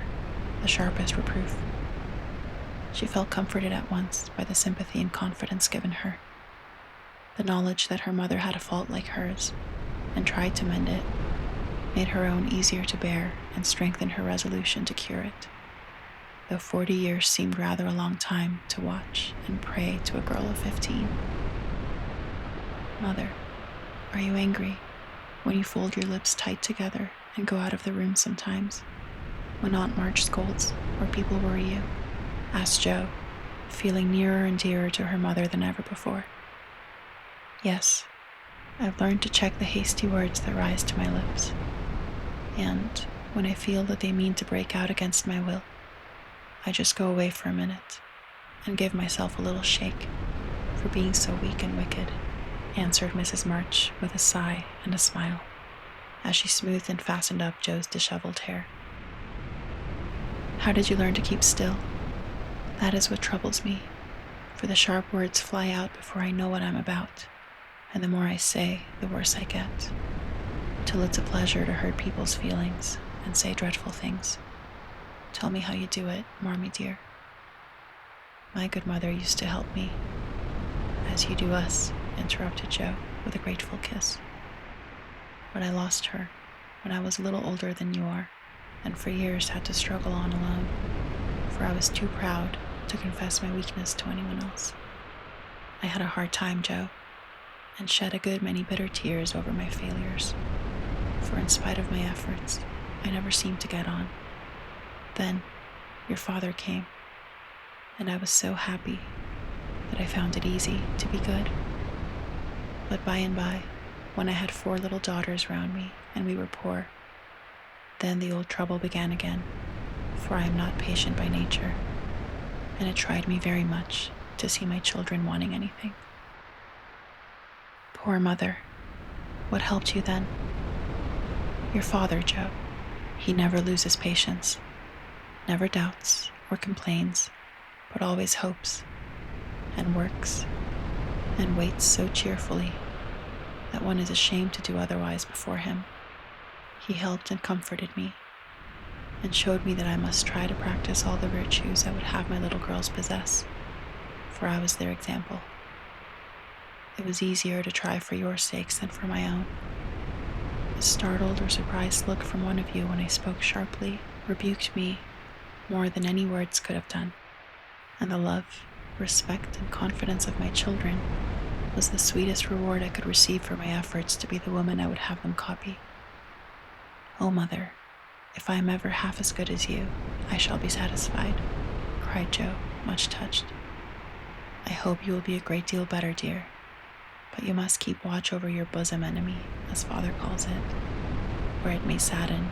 the sharpest reproof. She felt comforted at once by the sympathy and confidence given her. The knowledge that her mother had a fault like hers, and tried to mend it, made her own easier to bear and strengthened her resolution to cure it, though 40 years seemed rather a long time to watch and pray to a girl of 15. Mother, are you angry when you fold your lips tight together and go out of the room sometimes, when Aunt March scolds or people worry you? Asked Joe, feeling nearer and dearer to her mother than ever before. Yes, I've learned to check the hasty words that rise to my lips, and when I feel that they mean to break out against my will, I just go away for a minute and give myself a little shake for being so weak and wicked, answered Mrs. March with a sigh and a smile, as she smoothed and fastened up Joe's disheveled hair. How did you learn to keep still? That is what troubles me, for the sharp words fly out before I know what I'm about, and the more I say, the worse I get, till it's a pleasure to hurt people's feelings and say dreadful things. Tell me how you do it, Marmee dear. My good mother used to help me, as you do us, interrupted Joe with a grateful kiss. But I lost her when I was a little older than you are, and for years had to struggle on alone, for I was too proud to confess my weakness to anyone else. I had a hard time, Joe, and shed a good many bitter tears over my failures, for in spite of my efforts, I never seemed to get on. Then, your father came, and I was so happy that I found it easy to be good. But by and by, when I had 4 little daughters round me and we were poor, then the old trouble began again, for I am not patient by nature, and it tried me very much to see my children wanting anything. Poor mother, what helped you then? Your father, Joe. He never loses patience, never doubts or complains, but always hopes and works and waits so cheerfully that one is ashamed to do otherwise before him. He helped and comforted me, and showed me that I must try to practice all the virtues I would have my little girls possess, for I was their example. It was easier to try for your sakes than for my own. A startled or surprised look from one of you when I spoke sharply rebuked me more than any words could have done, and the love, respect, and confidence of my children was the sweetest reward I could receive for my efforts to be the woman I would have them copy. "Oh, Mother, if I am ever half as good as you, I shall be satisfied," cried Joe, much touched. "I hope you will be a great deal better, dear, but you must keep watch over your bosom enemy, as Father calls it, or it may sadden,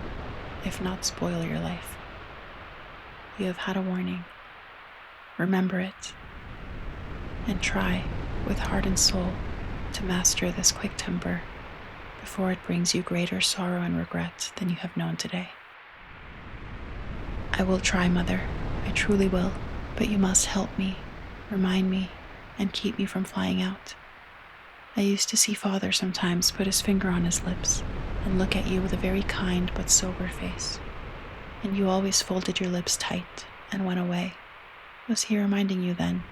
if not spoil your life. You have had a warning. Remember it, and try, with heart and soul, to master this quick temper before it brings you greater sorrow and regret than you have known today." "I will try, Mother, I truly will, but you must help me, remind me, and keep me from flying out. I used to see Father sometimes put his finger on his lips and look at you with a very kind but sober face, and you always folded your lips tight and went away. Was he reminding you then?"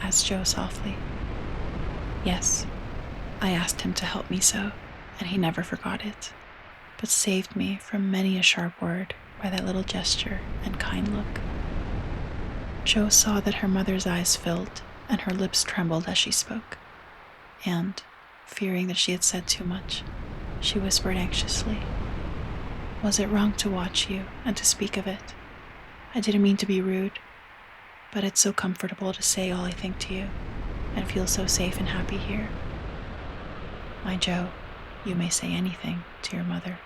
asked Joe softly. "Yes, I asked him to help me so, and he never forgot it, but saved me from many a sharp word by that little gesture and kind look." Joe saw that her mother's eyes filled and her lips trembled as she spoke, and, fearing that she had said too much, she whispered anxiously, "Was it wrong to watch you and to speak of it? I didn't mean to be rude, but it's so comfortable to say all I think to you and feel so safe and happy here." "My Joe, you may say anything to your mother,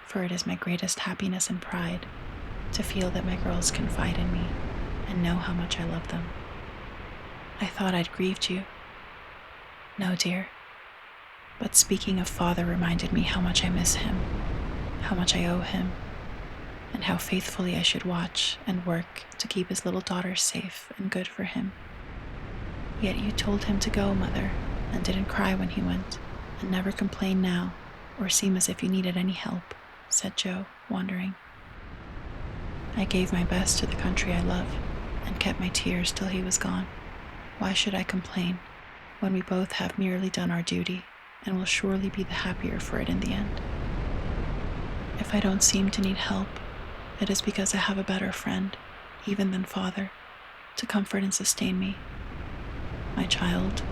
for it is my greatest happiness and pride to feel that my girls confide in me and know how much I love them. I thought I'd grieved you." "No, dear, but speaking of Father reminded me how much I miss him, how much I owe him, and how faithfully I should watch and work to keep his little daughters safe and good for him." "Yet you told him to go, Mother, and didn't cry when he went, and never complain now, or seem as if you needed any help," said Joe, wondering. "I gave my best to the country I love, and kept my tears till he was gone. Why should I complain, when we both have merely done our duty, and will surely be the happier for it in the end? If I don't seem to need help, it is because I have a better friend, even than Father, to comfort and sustain me. My child,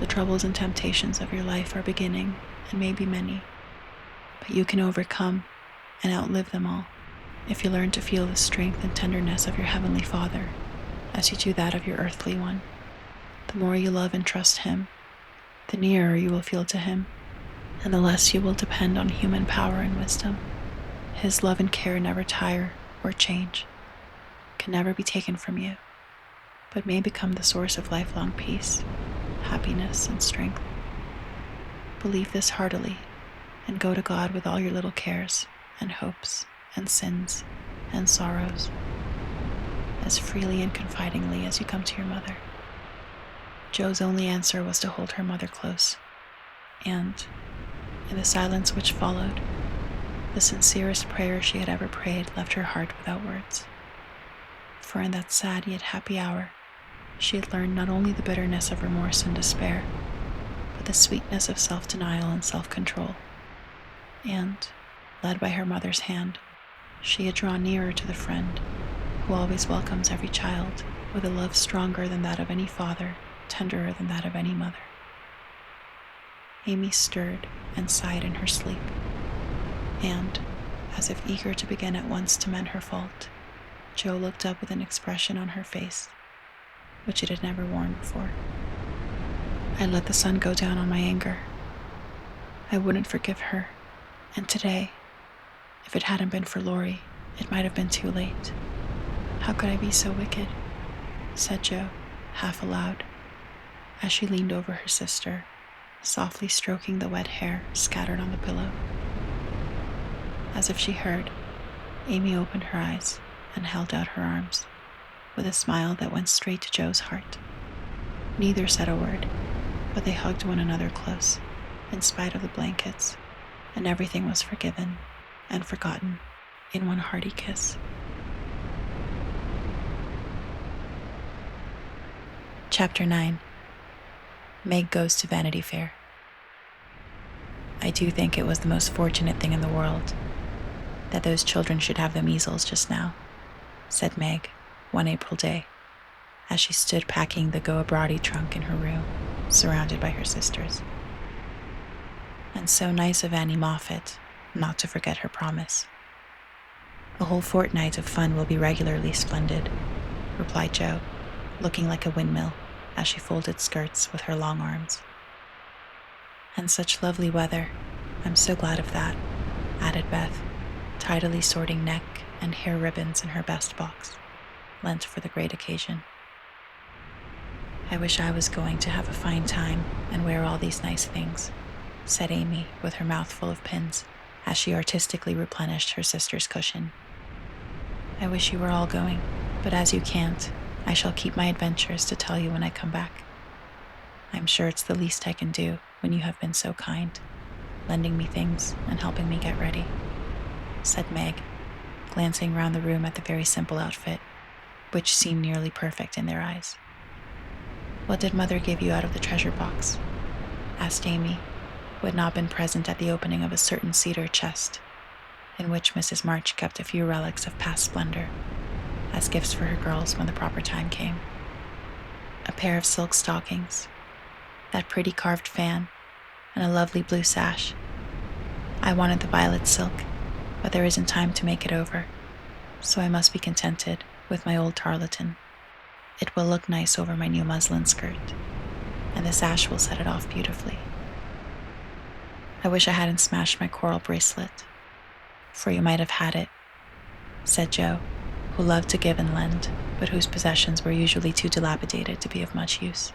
the troubles and temptations of your life are beginning, and may be many, but you can overcome and outlive them all if you learn to feel the strength and tenderness of your Heavenly Father as you do that of your earthly one. The more you love and trust him, the nearer you will feel to him, and the less you will depend on human power and wisdom. His love and care never tire or change, can never be taken from you, but may become the source of lifelong peace, happiness, and strength. Believe this heartily, and go to God with all your little cares and hopes and sins and sorrows, as freely and confidingly as you come to your mother." Joe's only answer was to hold her mother close, and, in the silence which followed, the sincerest prayer she had ever prayed left her heart without words. For in that sad yet happy hour, she had learned not only the bitterness of remorse and despair, but the sweetness of self-denial and self-control. And, led by her mother's hand, she had drawn nearer to the friend who always welcomes every child with a love stronger than that of any father, tenderer than that of any mother. Amy stirred and sighed in her sleep, and, as if eager to begin at once to mend her fault, Joe looked up with an expression on her face which it had never worn before. "I let the sun go down on my anger. I wouldn't forgive her, and today, if it hadn't been for Laurie, it might have been too late. How could I be so wicked?" said Joe, half aloud, as she leaned over her sister, softly stroking the wet hair scattered on the pillow. As if she heard, Amy opened her eyes and held out her arms, with a smile that went straight to Joe's heart. Neither said a word, but they hugged one another close, in spite of the blankets, and everything was forgiven and forgotten in one hearty kiss. Chapter 9. Meg goes to Vanity Fair. "I do think it was the most fortunate thing in the world that those children should have the measles just now," said Meg one April day, as she stood packing the go-abroady trunk in her room surrounded by her sisters. And so nice of Annie Moffat not to forget her promise. A whole fortnight of fun will be regularly splendid, replied Jo, looking like a windmill as she folded skirts with her long arms. And such lovely weather. I'm so glad of that, added Beth, tidily sorting neck and hair ribbons in her best box, lent for the great occasion. I wish I was going to have a fine time and wear all these nice things, said Amy with her mouth full of pins as she artistically replenished her sister's cushion. I wish you were all going, but as you can't, I shall keep my adventures to tell you when I come back. I'm sure it's the least I can do when you have been so kind, lending me things and helping me get ready, said Meg, glancing round the room at the very simple outfit, which seemed nearly perfect in their eyes. What did Mother give you out of the treasure box? Asked Amy, who had not been present at the opening of a certain cedar chest, in which Mrs. March kept a few relics of past splendor, as gifts for her girls when the proper time came. A pair of silk stockings, that pretty carved fan, and a lovely blue sash. I wanted the violet silk, but there isn't time to make it over, so I must be contented with my old tarlatan. It will look nice over my new muslin skirt, and the sash will set it off beautifully. I wish I hadn't smashed my coral bracelet, for you might have had it, said Jo, who loved to give and lend, but whose possessions were usually too dilapidated to be of much use.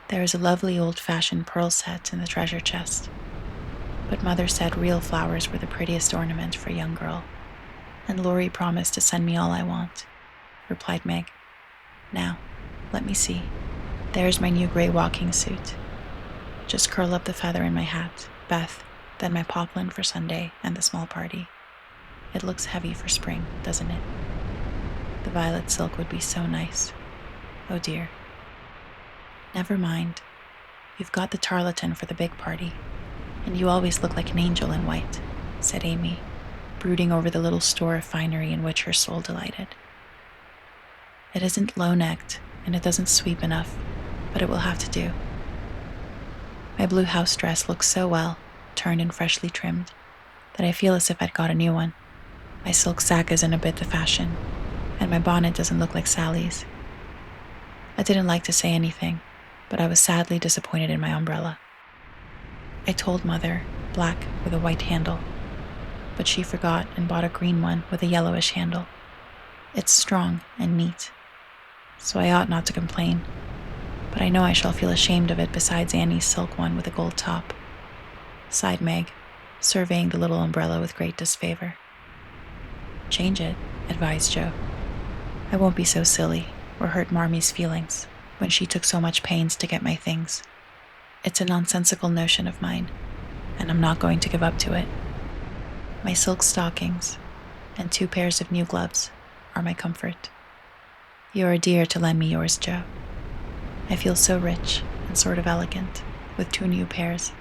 There is a lovely old-fashioned pearl set in the treasure chest, but Mother said real flowers were the prettiest ornament for a young girl, and Laurie promised to send me all I want, replied Meg. Now, let me see. There's my new gray walking suit. Just curl up the feather in my hat, Beth, then my poplin for Sunday and the small party. It looks heavy for spring, doesn't it? The violet silk would be so nice. Oh dear. Never mind. You've got the tarlatan for the big party, and you always look like an angel in white, said Amy, brooding over the little store of finery in which her soul delighted. It isn't low-necked, and it doesn't sweep enough, but it will have to do. My blue house dress looks so well, turned and freshly trimmed, that I feel as if I'd got a new one. My silk sack isn't a bit the fashion, and my bonnet doesn't look like Sally's. I didn't like to say anything, but I was sadly disappointed in my umbrella. I told Mother, black with a white handle, but she forgot and bought a green one with a yellowish handle. It's strong and neat, so I ought not to complain, but I know I shall feel ashamed of it besides Annie's silk one with a gold top, sighed Meg, surveying the little umbrella with great disfavor. Change it, advised Jo. I won't be so silly or hurt Marmie's feelings when she took so much pains to get my things. It's a nonsensical notion of mine, and I'm not going to give up to it. My silk stockings and 2 pairs of new gloves are my comfort. You're a dear to lend me yours, Jo. I feel so rich and sort of elegant with 2 new pairs,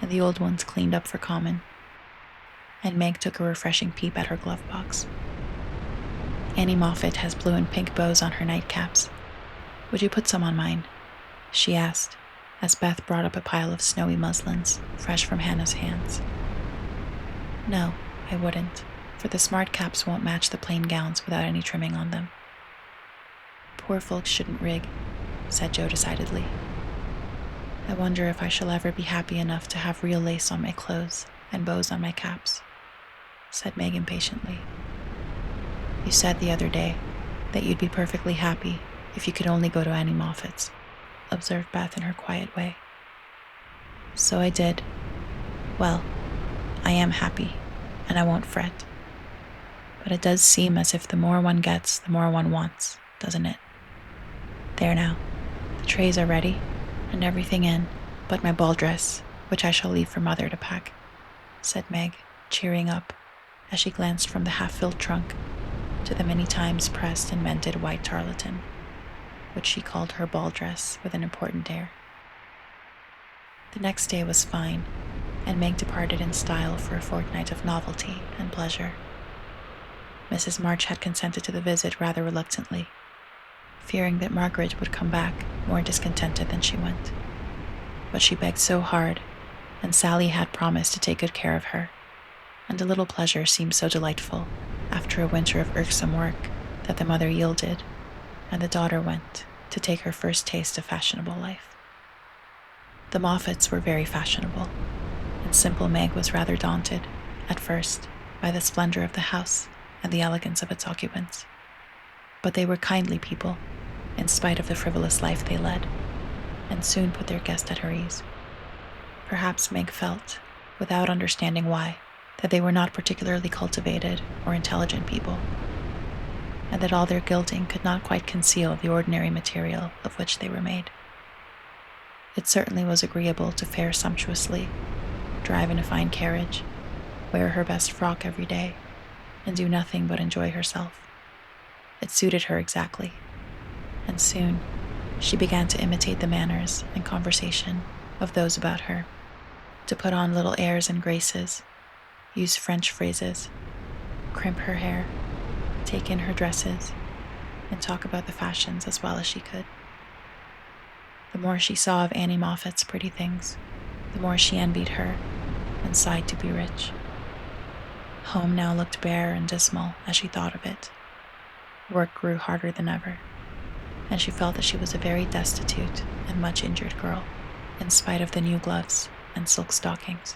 and the old ones cleaned up for common. And Meg took a refreshing peep at her glove box. Annie Moffat has blue and pink bows on her nightcaps. Would you put some on mine? She asked, as Beth brought up a pile of snowy muslins, fresh from Hannah's hands. No, I wouldn't, for the smart caps won't match the plain gowns without any trimming on them. Poor folks shouldn't rig, said Jo decidedly. I wonder if I shall ever be happy enough to have real lace on my clothes and bows on my caps, said Meg impatiently. You said the other day that you'd be perfectly happy if you could only go to Annie Moffat's, observed Beth in her quiet way. So I did. Well, I am happy, and I won't fret. But it does seem as if the more one gets, the more one wants, doesn't it? There now, the trays are ready, and everything in, but my ball dress, which I shall leave for Mother to pack, said Meg, cheering up, as she glanced from the half-filled trunk to the many times pressed and mended white tarlatan, which she called her ball dress with an important air. The next day was fine, and Meg departed in style for a fortnight of novelty and pleasure. Mrs. March had consented to the visit rather reluctantly, fearing that Margaret would come back more discontented than she went. But she begged so hard, and Sally had promised to take good care of her, and a little pleasure seemed so delightful after a winter of irksome work that the mother yielded, and the daughter went to take her first taste of fashionable life. The Moffats were very fashionable, and simple Meg was rather daunted, at first, by the splendor of the house and the elegance of its occupants. But they were kindly people, in spite of the frivolous life they led, and soon put their guest at her ease. Perhaps Meg felt, without understanding why, that they were not particularly cultivated or intelligent people, and that all their gilding could not quite conceal the ordinary material of which they were made. It certainly was agreeable to fare sumptuously, drive in a fine carriage, wear her best frock every day, and do nothing but enjoy herself. It suited her exactly, and soon she began to imitate the manners and conversation of those about her, to put on little airs and graces, use French phrases, crimp her hair, take in her dresses, and talk about the fashions as well as she could. The more she saw of Annie Moffat's pretty things, the more she envied her and sighed to be rich. Home now looked bare and dismal as she thought of it. Work grew harder than ever, and she felt that she was a very destitute and much injured girl, in spite of the new gloves and silk stockings.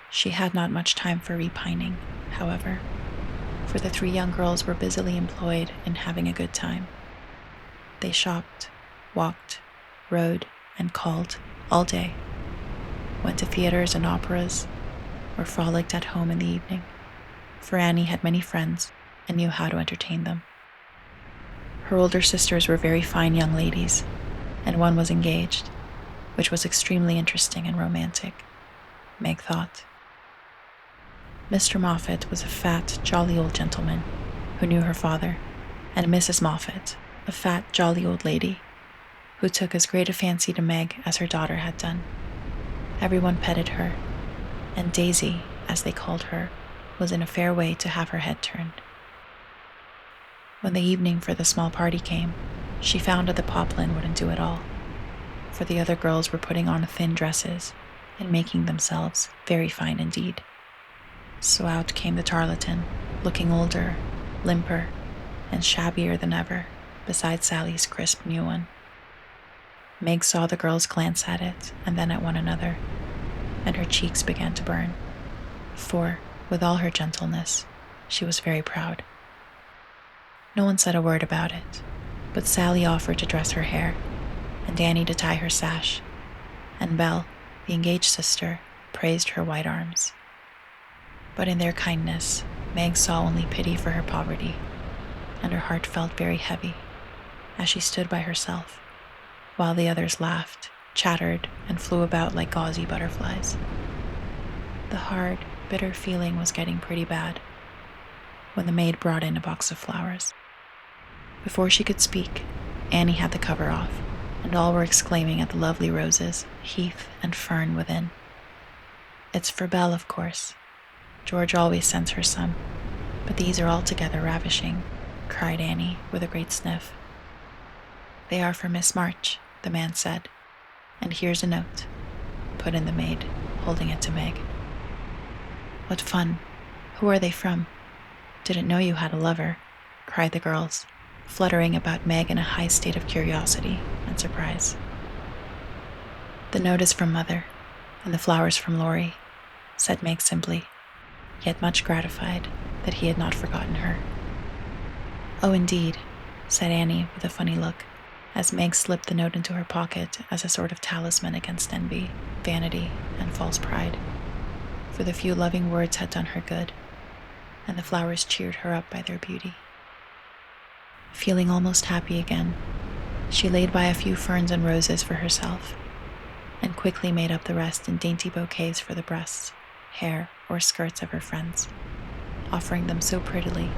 She had not much time for repining, however, for the three young girls were busily employed in having a good time. They shopped, walked, rode, and called all day, went to theaters and operas, or frolicked at home in the evening, for Annie had many friends and knew how to entertain them. Her older sisters were very fine young ladies, and one was engaged, which was extremely interesting and romantic, Meg thought. Mr. Moffat was a fat, jolly old gentleman who knew her father, and Mrs. Moffat, a fat, jolly old lady, who took as great a fancy to Meg as her daughter had done. Everyone petted her, and Daisy, as they called her, was in a fair way to have her head turned. When the evening for the small party came, she found that the poplin wouldn't do at all, for the other girls were putting on thin dresses and making themselves very fine indeed. So out came the tarletan, looking older, limper, and shabbier than ever, beside Sally's crisp new one. Meg saw the girls glance at it and then at one another, and her cheeks began to burn, for, with all her gentleness, she was very proud. No one said a word about it, but Sally offered to dress her hair, and Annie to tie her sash, and Belle, the engaged sister, praised her white arms. But in their kindness, Meg saw only pity for her poverty, and her heart felt very heavy as she stood by herself, while the others laughed, chattered, and flew about like gauzy butterflies. The hard, bitter feeling was getting pretty bad when the maid brought in a box of flowers. Before she could speak, Annie had the cover off, and all were exclaiming at the lovely roses, heath, and fern within. "It's for Belle, of course. George always sends her some, but these are altogether ravishing," cried Annie with a great sniff. "They are for Miss March," the man said, "and here's a note," put in the maid, holding it to Meg. "What fun! Who are they from? Didn't know you had a lover," cried the girls, fluttering about Meg in a high state of curiosity and surprise. "The note is from Mother, and the flowers from Laurie," said Meg simply, yet much gratified that he had not forgotten her. "Oh, indeed," said Annie with a funny look, as Meg slipped the note into her pocket as a sort of talisman against envy, vanity, and false pride, for the few loving words had done her good, and the flowers cheered her up by their beauty. Feeling almost happy again, she laid by a few ferns and roses for herself, and quickly made up the rest in dainty bouquets for the breasts, hair, or skirts of her friends, offering them so prettily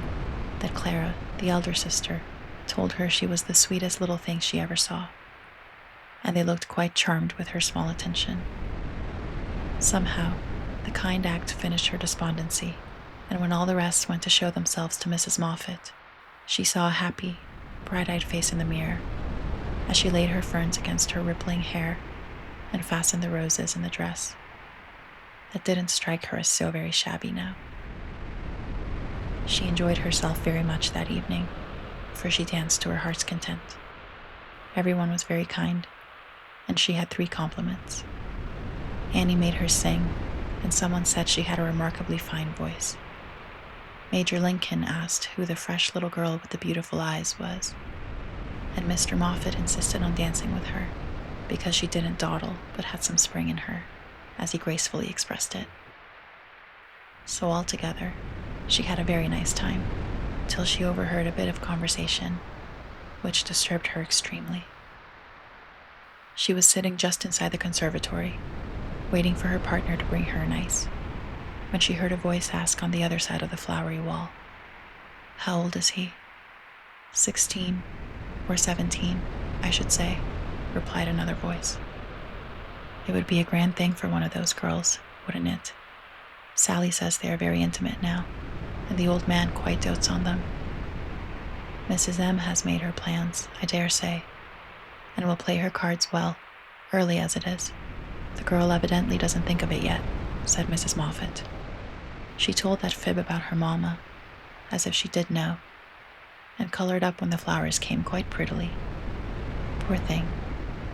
that Clara, the elder sister, told her she was the sweetest little thing she ever saw, and they looked quite charmed with her small attention. Somehow, the kind act finished her despondency, and when all the rest went to show themselves to Mrs. Moffat, she saw a happy, bright-eyed face in the mirror as she laid her ferns against her rippling hair and fastened the roses in the dress that didn't strike her as so very shabby now. She enjoyed herself very much that evening, for she danced to her heart's content. Everyone was very kind, and she had 3 compliments. Annie made her sing, and someone said she had a remarkably fine voice. Major Lincoln asked who the fresh little girl with the beautiful eyes was, and Mr. Moffat insisted on dancing with her because she didn't dawdle but had some spring in her, as he gracefully expressed it. So altogether, she had a very nice time, till she overheard a bit of conversation, which disturbed her extremely. She was sitting just inside the conservatory, waiting for her partner to bring her an ice, when she heard a voice ask on the other side of the flowery wall, "How old is he?" 16 or 17, I should say, replied another voice. It would be a grand thing for one of those girls, wouldn't it? Sally says they are very intimate now, and the old man quite dotes on them. Mrs. M has made her plans, I dare say, and will play her cards well, early as it is. The girl evidently doesn't think of it yet, said Mrs. Moffat. She told that fib about her mamma, as if she did know, and colored up when the flowers came quite prettily. Poor thing,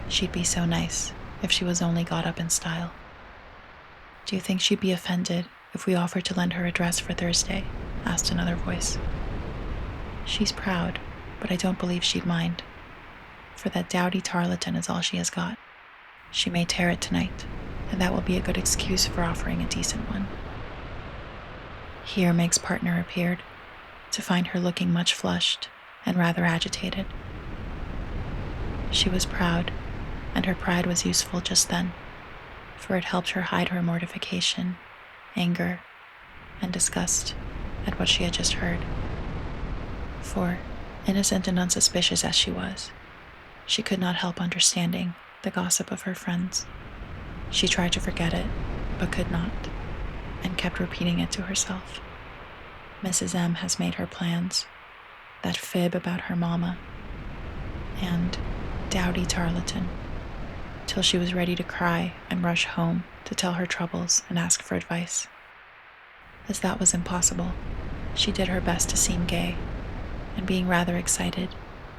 she'd be so nice if she was only got up in style. Do you think she'd be offended if we offered to lend her a dress for Thursday? Asked another voice. She's proud, but I don't believe she'd mind, for that dowdy tarlatan is all she has got. She may tear it tonight, and that will be a good excuse for offering a decent one. Here Meg's partner appeared, to find her looking much flushed and rather agitated. She was proud, and her pride was useful just then, for it helped her hide her mortification, anger, and disgust at what she had just heard. For, innocent and unsuspicious as she was, she could not help understanding the gossip of her friends. She tried to forget it, but could not, and kept repeating it to herself. Mrs. M has made her plans, that fib about her mamma, and dowdy tarlatan, till she was ready to cry and rush home to tell her troubles and ask for advice. As that was impossible, she did her best to seem gay, and being rather excited,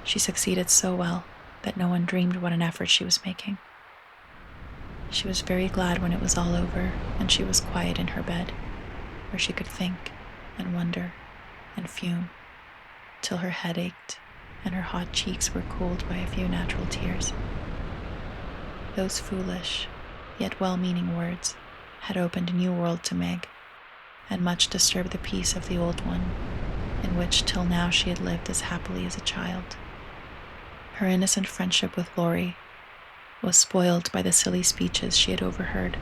she succeeded so well that no one dreamed what an effort she was making. She was very glad when it was all over and she was quiet in her bed, where she could think and wonder and fume, till her head ached and her hot cheeks were cooled by a few natural tears. Those foolish, yet well-meaning words had opened a new world to Meg, and much disturbed the peace of the old one, in which till now she had lived as happily as a child. Her innocent friendship with Laurie was spoiled by the silly speeches she had overheard.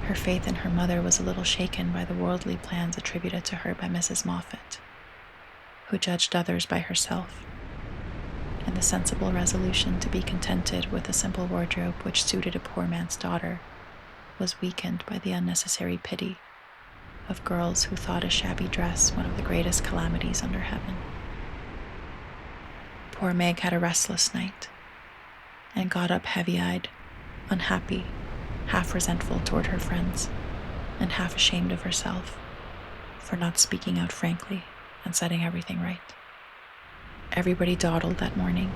Her faith in her mother was a little shaken by the worldly plans attributed to her by Mrs. Moffat, who judged others by herself, and the sensible resolution to be contented with a simple wardrobe which suited a poor man's daughter was weakened by the unnecessary pity of girls who thought a shabby dress one of the greatest calamities under heaven. Poor Meg had a restless night, and got up heavy-eyed, unhappy, half resentful toward her friends, and half ashamed of herself for not speaking out frankly and setting everything right. Everybody dawdled that morning,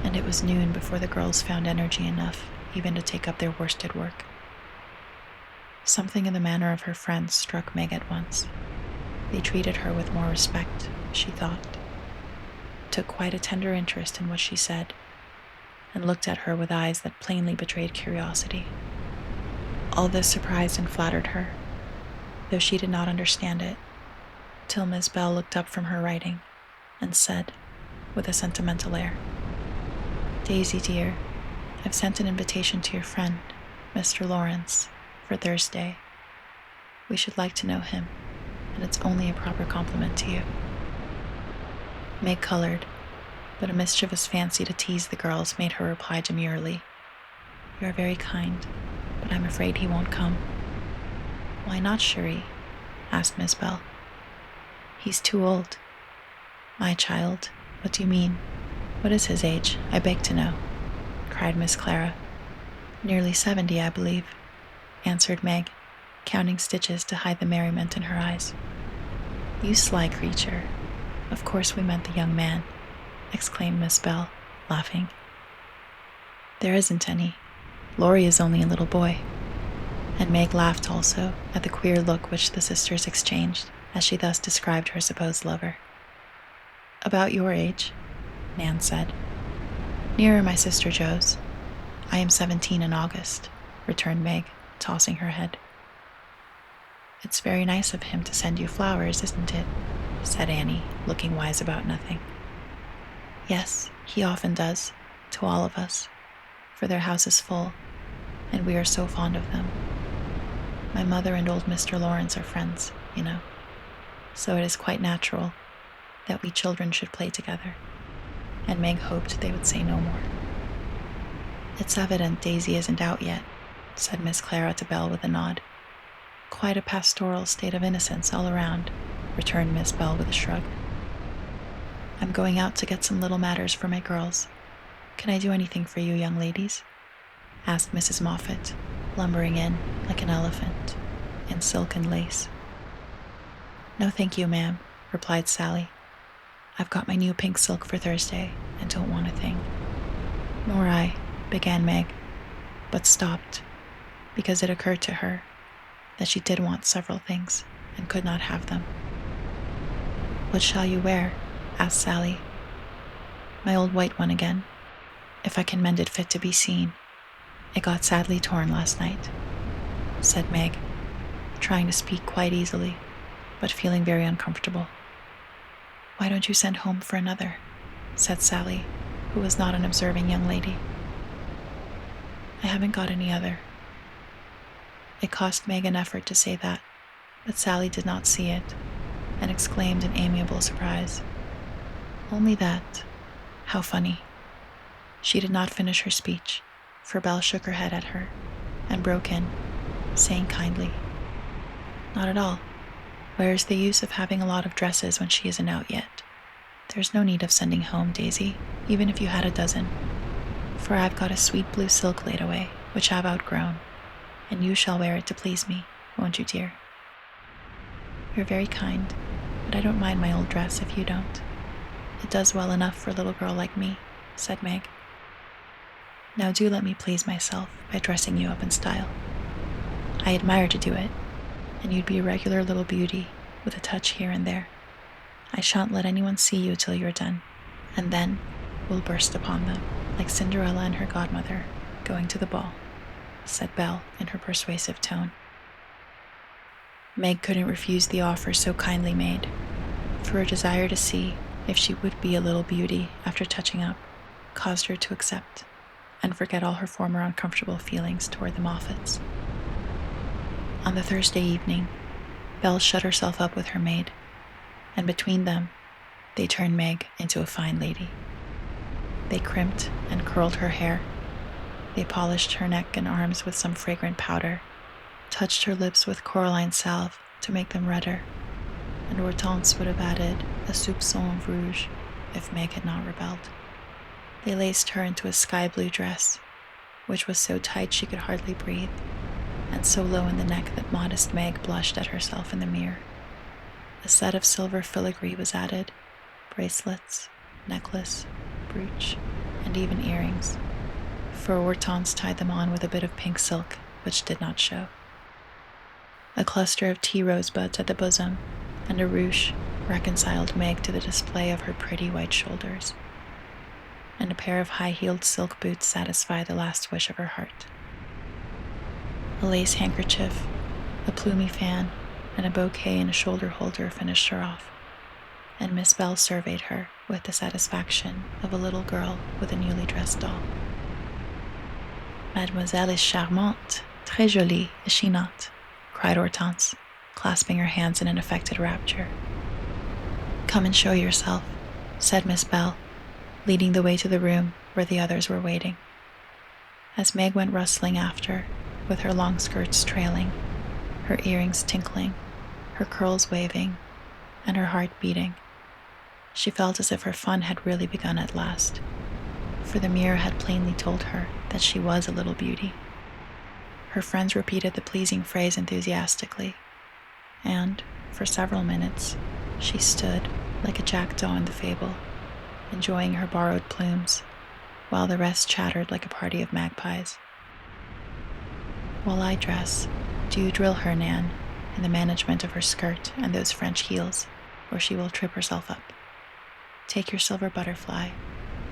and it was noon before the girls found energy enough even to take up their worsted work. Something in the manner of her friends struck Meg at once. They treated her with more respect, she thought, took quite a tender interest in what she said, and looked at her with eyes that plainly betrayed curiosity. All this surprised and flattered her, though she did not understand it, till Miss Bell looked up from her writing and said, with a sentimental air, "Daisy, dear, I've sent an invitation to your friend, Mr. Lawrence, for Thursday. We should like to know him, and it's only a proper compliment to you." Meg colored, but a mischievous fancy to tease the girls made her reply demurely, "You are very kind, but I'm afraid he won't come." "Why not, Cherie?" asked Miss Bell. "He's too old." "My child, What do you mean? What is his age? I beg to know," cried Miss Clara. "Nearly 70, I believe," answered Meg, counting stitches to hide the merriment in her eyes. "You sly creature. Of course we meant the young man," exclaimed Miss Bell, laughing. "There isn't any. Laurie is only a little boy." And Meg laughed also at the queer look which the sisters exchanged as she thus described her supposed lover. "About your age," Nan said. "Nearer my sister Jo's. I am 17 in August," returned Meg, tossing her head. "It's very nice of him to send you flowers, isn't it?" said Annie, looking wise about nothing. "Yes, he often does, to all of us, for their house is full, and we are so fond of them. My mother and old Mr. Lawrence are friends, you know, so it is quite natural that we children should play together," and Meg hoped they would say no more. "It's evident Daisy isn't out yet," said Miss Clara to Belle with a nod. "Quite a pastoral state of innocence all around," returned Miss Bell with a shrug. "I'm going out to get some little matters for my girls. Can I do anything for you young ladies?" asked Mrs. Moffat, lumbering in like an elephant, in silk and lace. "No, thank you, ma'am," replied Sally. "I've got my new pink silk for Thursday and don't want a thing." "Nor I," began Meg, but stopped because it occurred to her that she did want several things and could not have them. "What shall you wear?" asked Sally. "My old white one again, if I can mend it fit to be seen. It got sadly torn last night," said Meg, trying to speak quite easily, but feeling very uncomfortable. "Why don't you send home for another?" said Sally, who was not an observing young lady. "I haven't got any other." It cost Meg an effort to say that, but Sally did not see it, and exclaimed in amiable surprise, "Only that? How funny." She did not finish her speech, for Belle shook her head at her, and broke in, saying kindly, "Not at all. Where is the use of having a lot of dresses when she isn't out yet? There's no need of sending home, Daisy, even if you had a dozen, for I've got a sweet blue silk laid away, which I've outgrown, and you shall wear it to please me, won't you, dear?" "You're very kind, but I don't mind my old dress if you don't. It does well enough for a little girl like me," said Meg. "Now do let me please myself by dressing you up in style. I admire to do it, and you'd be a regular little beauty with a touch here and there. I shan't let anyone see you till you're done, and then we'll burst upon them, like Cinderella and her godmother going to the ball," said Belle in her persuasive tone. Meg couldn't refuse the offer so kindly made, for her desire to see if she would be a little beauty after touching up caused her to accept and forget all her former uncomfortable feelings toward the Moffats. On the Thursday evening, Belle shut herself up with her maid, and between them, they turned Meg into a fine lady. They crimped and curled her hair. They polished her neck and arms with some fragrant powder, touched her lips with coralline salve to make them redder, and Hortense would have added a soupçon of rouge if Meg had not rebelled. They laced her into a sky-blue dress, which was so tight she could hardly breathe, and so low in the neck that modest Meg blushed at herself in the mirror. A set of silver filigree was added, bracelets, necklace, brooch, and even earrings, for Hortense tied them on with a bit of pink silk, which did not show. A cluster of tea rosebuds at the bosom, and a ruche reconciled Meg to the display of her pretty white shoulders, and a pair of high-heeled silk boots satisfied the last wish of her heart. A lace handkerchief, a plumy fan, and a bouquet in a shoulder holder finished her off, and Miss Bell surveyed her with the satisfaction of a little girl with a newly dressed doll. "Mademoiselle is charmante, très jolie, is she not?" cried Hortense, clasping her hands in an affected rapture. "Come and show yourself," said Miss Bell, leading the way to the room where the others were waiting. As Meg went rustling after, with her long skirts trailing, her earrings tinkling, her curls waving, and her heart beating, She felt as if her fun had really begun at last, for the mirror had plainly told her that she was a little beauty. Her friends repeated the pleasing phrase enthusiastically, and, for several minutes, she stood like a jackdaw in the fable, enjoying her borrowed plumes, while the rest chattered like a party of magpies. While I dress, do you drill her, Nan, in the management of her skirt and those French heels, or she will trip herself up. Take your silver butterfly,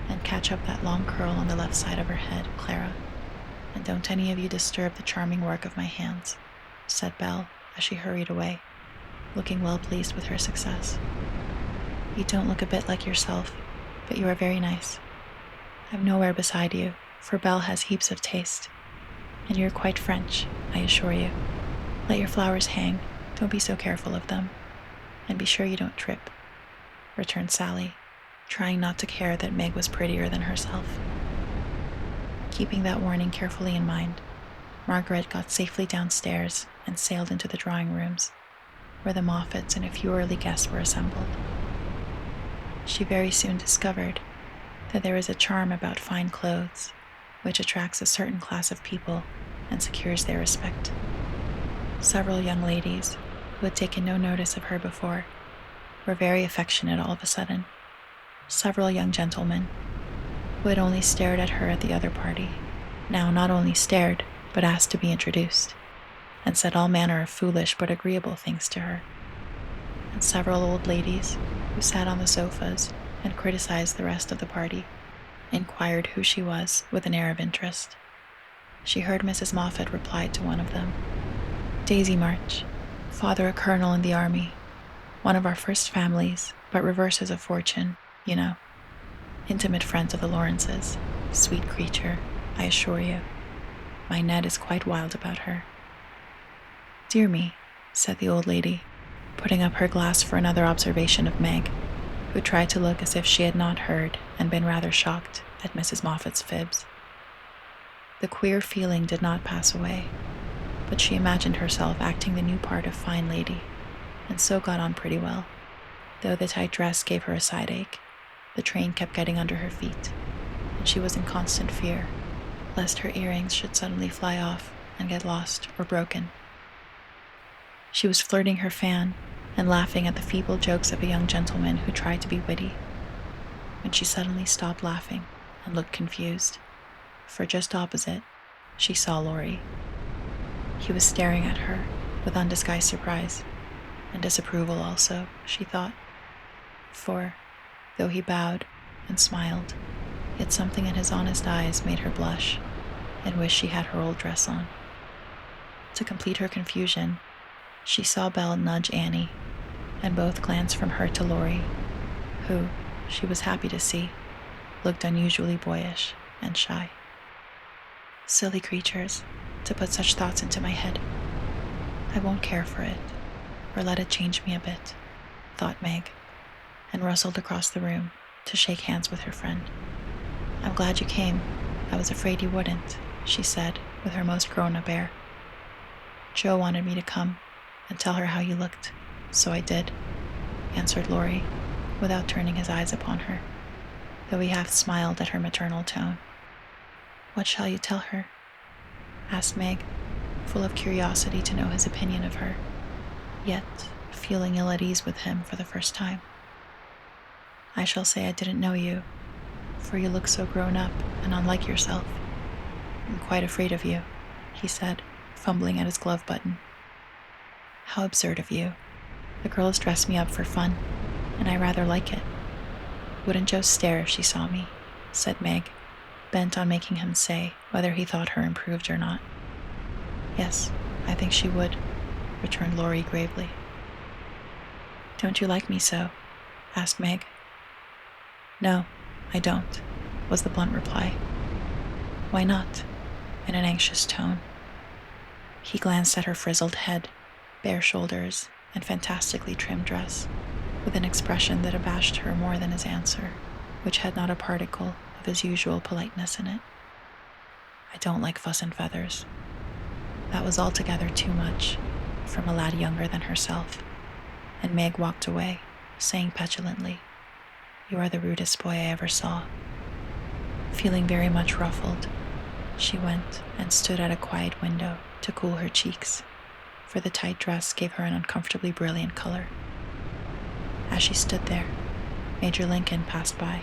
and catch up that long curl on the left side of her head, Clara, and don't any of you disturb the charming work of my hands, said Belle as she hurried away, looking well pleased with her success. You don't look a bit like yourself, but you are very nice. I'm nowhere beside you, for Belle has heaps of taste. And you're quite French, I assure you. Let your flowers hang, don't be so careful of them. And be sure you don't trip, returned Sally, trying not to care that Meg was prettier than herself. Keeping that warning carefully in mind, Margaret got safely downstairs and sailed into the drawing rooms, where the Moffats and a few early guests were assembled. She very soon discovered that there is a charm about fine clothes which attracts a certain class of people and secures their respect. Several young ladies, who had taken no notice of her before, were very affectionate all of a sudden. Several young gentlemen, who had only stared at her at the other party, now not only stared, but asked to be introduced, and said all manner of foolish but agreeable things to her. And several old ladies, who sat on the sofas and criticized the rest of the party, inquired who she was with an air of interest. She heard Mrs. Moffat reply to one of them, Daisy March, father a colonel in the army, one of our first families, but reverses of fortune, you know. Intimate friends of the Lawrences. Sweet creature, I assure you. My Ned is quite wild about her. Dear me, said the old lady, putting up her glass for another observation of Meg, who tried to look as if she had not heard and been rather shocked at Mrs. Moffat's fibs. The queer feeling did not pass away, but she imagined herself acting the new part of fine lady, and so got on pretty well, though the tight dress gave her a side ache. The train kept getting under her feet, and she was in constant fear, lest her earrings should suddenly fly off and get lost or broken. She was flirting her fan and laughing at the feeble jokes of a young gentleman who tried to be witty, when she suddenly stopped laughing and looked confused, for just opposite, she saw Laurie. He was staring at her with undisguised surprise, and disapproval also, she thought, for, though he bowed and smiled, yet something in his honest eyes made her blush and wish she had her old dress on. To complete her confusion, she saw Belle nudge Annie, and both glanced from her to Laurie, who, she was happy to see, looked unusually boyish and shy. Silly creatures, to put such thoughts into my head. I won't care for it, or let it change me a bit, thought Meg, and rustled across the room to shake hands with her friend. I'm glad you came. I was afraid you wouldn't, she said with her most grown-up air. Joe wanted me to come and tell her how you looked, so I did, answered Laurie, without turning his eyes upon her, though he half smiled at her maternal tone. What shall you tell her? Asked Meg, full of curiosity to know his opinion of her, yet feeling ill at ease with him for the first time. I shall say I didn't know you, for you look so grown up and unlike yourself. I'm quite afraid of you, he said, fumbling at his glove button. How absurd of you. The girls dress me up for fun, and I rather like it. Wouldn't Joe stare if she saw me, said Meg, bent on making him say whether he thought her improved or not. Yes, I think she would, returned Laurie gravely. Don't you like me so? Asked Meg. No, I don't, was the blunt reply. Why not? In an anxious tone. He glanced at her frizzled head, bare shoulders, and fantastically trimmed dress, with an expression that abashed her more than his answer, which had not a particle of his usual politeness in it. I don't like fuss and feathers. That was altogether too much from a lad younger than herself, and Meg walked away, saying petulantly, You are the rudest boy I ever saw." Feeling very much ruffled, she went and stood at a quiet window to cool her cheeks, for the tight dress gave her an uncomfortably brilliant color. As she stood there, Major Lincoln passed by,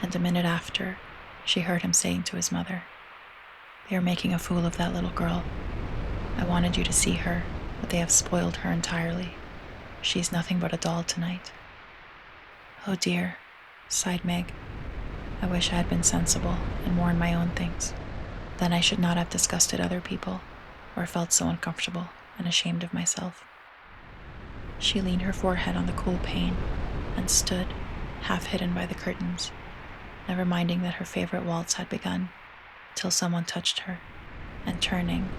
and a minute after, she heard him saying to his mother, "They are making a fool of that little girl. I wanted you to see her, but they have spoiled her entirely. She's nothing but a doll tonight." "Oh dear," sighed Meg. "I wish I had been sensible and worn my own things. Then I should not have disgusted other people, or felt so uncomfortable and ashamed of myself." She leaned her forehead on the cool pane and stood, half hidden by the curtains, never minding that her favorite waltz had begun, till someone touched her, and turning,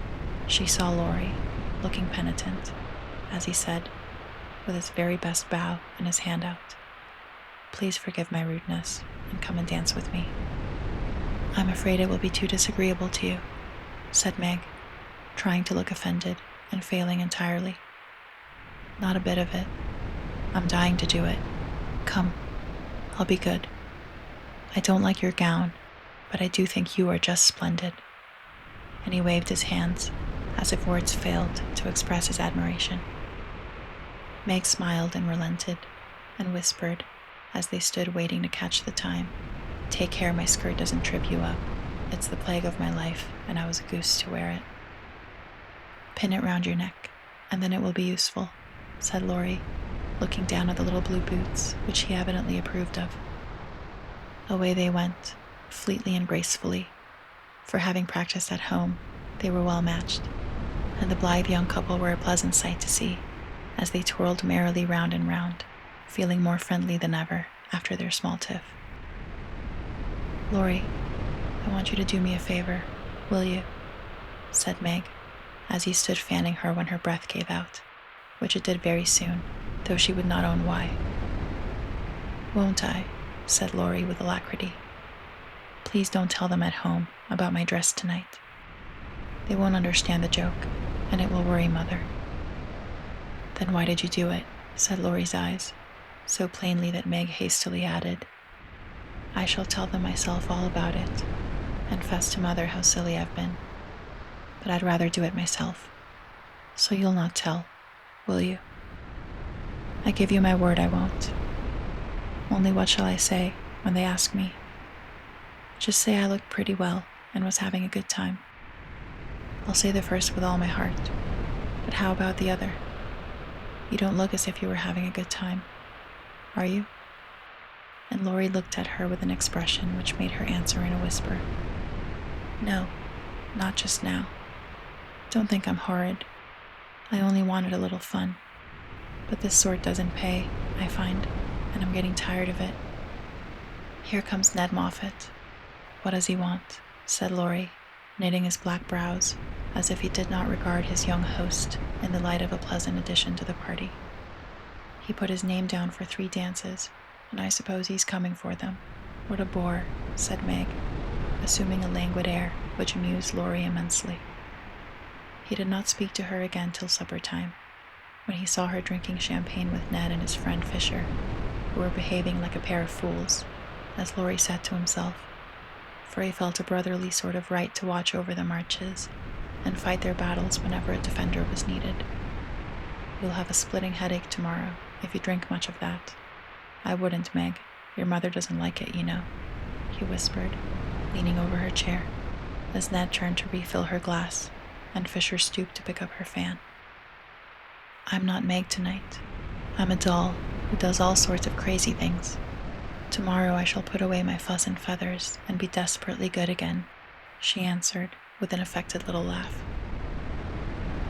she saw Laurie, looking penitent, as he said, with his very best bow and his hand out, "Please forgive my rudeness, and come and dance with me." "I'm afraid it will be too disagreeable to you," said Meg, trying to look offended and failing entirely. "Not a bit of it. I'm dying to do it. Come, I'll be good. I don't like your gown, but I do think you are just splendid." And he waved his hands, as if words failed to express his admiration. Meg smiled and relented, and whispered, as they stood waiting to catch the time, "Take care my skirt doesn't trip you up. It's the plague of my life, and I was a goose to wear it." "Pin it round your neck, and then it will be useful," said Laurie, looking down at the little blue boots, which he evidently approved of. Away they went, fleetly and gracefully, for having practiced at home, they were well matched, and the blithe young couple were a pleasant sight to see, as they twirled merrily round and round, feeling more friendly than ever after their small tiff. "Laurie, I want you to do me a favor, will you?" said Meg, as he stood fanning her when her breath gave out, which it did very soon, though she would not own why. "Won't I?" said Laurie with alacrity. "Please don't tell them at home about my dress tonight. They won't understand the joke, and it will worry Mother." "Then why did you do it?" said Laurie's eyes, so plainly that Meg hastily added, "I shall tell them myself all about it, and fess to Mother how silly I've been. But I'd rather do it myself. So you'll not tell, will you?" "I give you my word I won't. Only what shall I say when they ask me?" "Just say I looked pretty well and was having a good time." "I'll say the first with all my heart. But how about the other? You don't look as if you were having a good time, are you?" And Laurie looked at her with an expression which made her answer in a whisper, "No, not just now. Don't think I'm horrid. I only wanted a little fun. But this sort doesn't pay, I find, and I'm getting tired of it. Here comes Ned Moffat." "What does he want?" said Laurie, knitting his black brows, as if he did not regard his young host in the light of a pleasant addition to the party. "He put his name down for 3 dances, and I suppose he's coming for them." "What a bore," said Meg, assuming a languid air which amused Laurie immensely. He did not speak to her again till supper time, when he saw her drinking champagne with Ned and his friend Fisher, who were behaving like a pair of fools, as Laurie said to himself, for he felt a brotherly sort of right to watch over the marches and fight their battles whenever a defender was needed. "You'll have a splitting headache tomorrow if you drink much of that. I wouldn't, Meg. Your mother doesn't like it, you know," he whispered, leaning over her chair, as Ned turned to refill her glass, and Fisher stooped to pick up her fan. "I'm not Meg tonight. I'm a doll who does all sorts of crazy things. Tomorrow I shall put away my fuss and feathers and be desperately good again," she answered with an affected little laugh.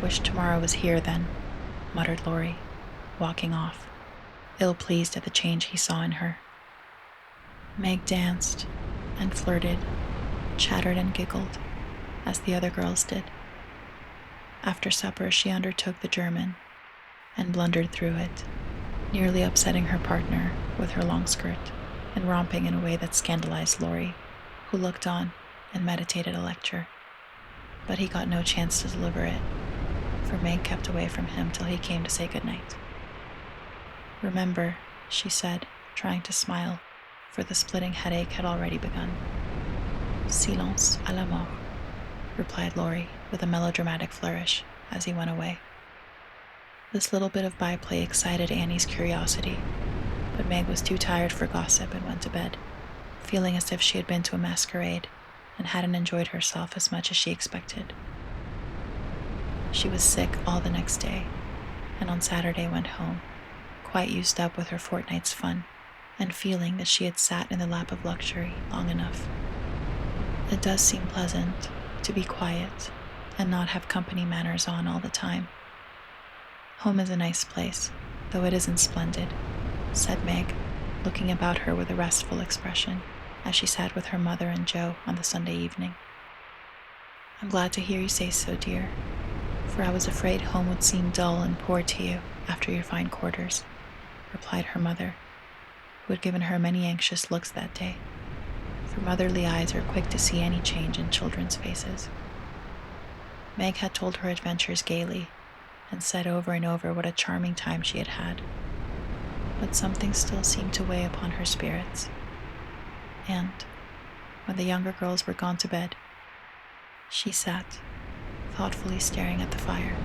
"Wish tomorrow was here then," muttered Laurie, walking off, ill-pleased at the change he saw in her. Meg danced and flirted, chattered and giggled, as the other girls did. After supper she undertook the German, and blundered through it, nearly upsetting her partner with her long skirt, and romping in a way that scandalized Laurie, who looked on and meditated a lecture. But he got no chance to deliver it, for Meg kept away from him till he came to say good night. "Remember," she said, trying to smile, for the splitting headache had already begun. Silence à la mort, replied Laurie with a melodramatic flourish as he went away. This little bit of byplay excited Annie's curiosity, but Meg was too tired for gossip and went to bed, feeling as if she had been to a masquerade and hadn't enjoyed herself as much as she expected. She was sick all the next day, and on Saturday went home, quite used up with her fortnight's fun, and feeling that she had sat in the lap of luxury long enough. It does seem pleasant to be quiet and not have company manners on all the time. Home is a nice place, though it isn't splendid, said Meg, looking about her with a restful expression as she sat with her mother and Joe on the Sunday evening. I'm glad to hear you say so, dear, for I was afraid home would seem dull and poor to you after your fine quarters, replied her mother, who had given her many anxious looks that day, for motherly eyes are quick to see any change in children's faces. Meg had told her adventures gaily, and said over and over what a charming time she had had, but something still seemed to weigh upon her spirits, and, when the younger girls were gone to bed, she sat, thoughtfully staring at the fire,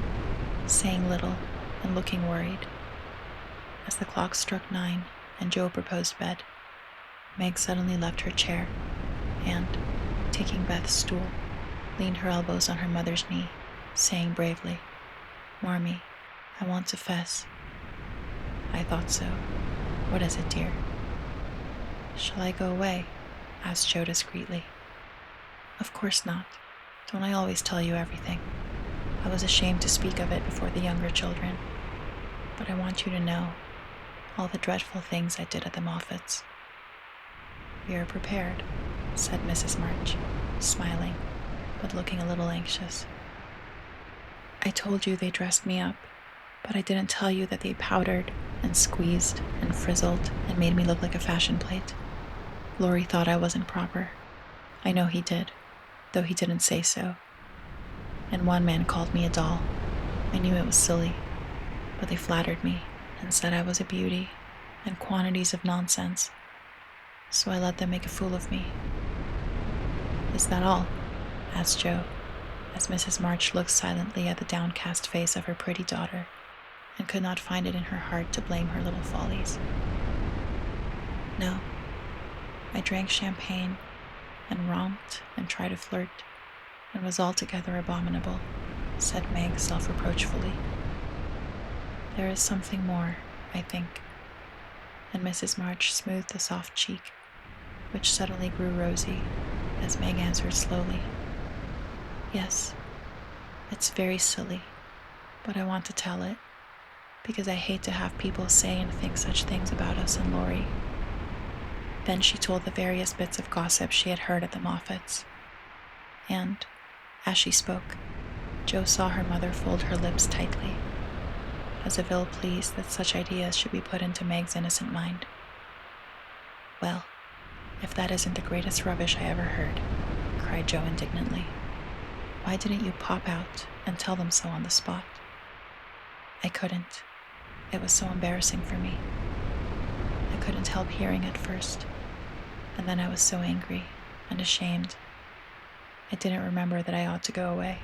saying little and looking worried. As the clock struck 9 and Joe proposed bed, Meg suddenly left her chair and, taking Beth's stool, leaned her elbows on her mother's knee, saying bravely, Marmee, I want to fess. I thought so. What is it, dear? Shall I go away? Asked Joe discreetly. Of course not. Don't I always tell you everything? I was ashamed to speak of it before the younger children, but I want you to know all the dreadful things I did at the Moffats. We are prepared, said Mrs. March, smiling, but looking a little anxious. I told you they dressed me up, but I didn't tell you that they powdered and squeezed and frizzled and made me look like a fashion plate. Laurie thought I wasn't proper. I know he did, though he didn't say so. And one man called me a doll. I knew it was silly, but they flattered me and said I was a beauty and quantities of nonsense. So I let them make a fool of me. Is that all? Asked Joe, as Mrs. March looked silently at the downcast face of her pretty daughter and could not find it in her heart to blame her little follies. No, I drank champagne and romped and tried to flirt and was altogether abominable, said Meg self-reproachfully. There is something more, I think, and Mrs. March smoothed the soft cheek, which suddenly grew rosy as Meg answered slowly. Yes, it's very silly, but I want to tell it, because I hate to have people say and think such things about us and Laurie. Then she told the various bits of gossip she had heard at the Moffats, and, as she spoke, Joe saw her mother fold her lips tightly, as if ill-pleased that such ideas should be put into Meg's innocent mind. Well, if that isn't the greatest rubbish I ever heard, cried Joe indignantly. Why didn't you pop out and tell them so on the spot? I couldn't. It was so embarrassing for me. I couldn't help hearing at first, and then I was so angry and ashamed. I didn't remember that I ought to go away.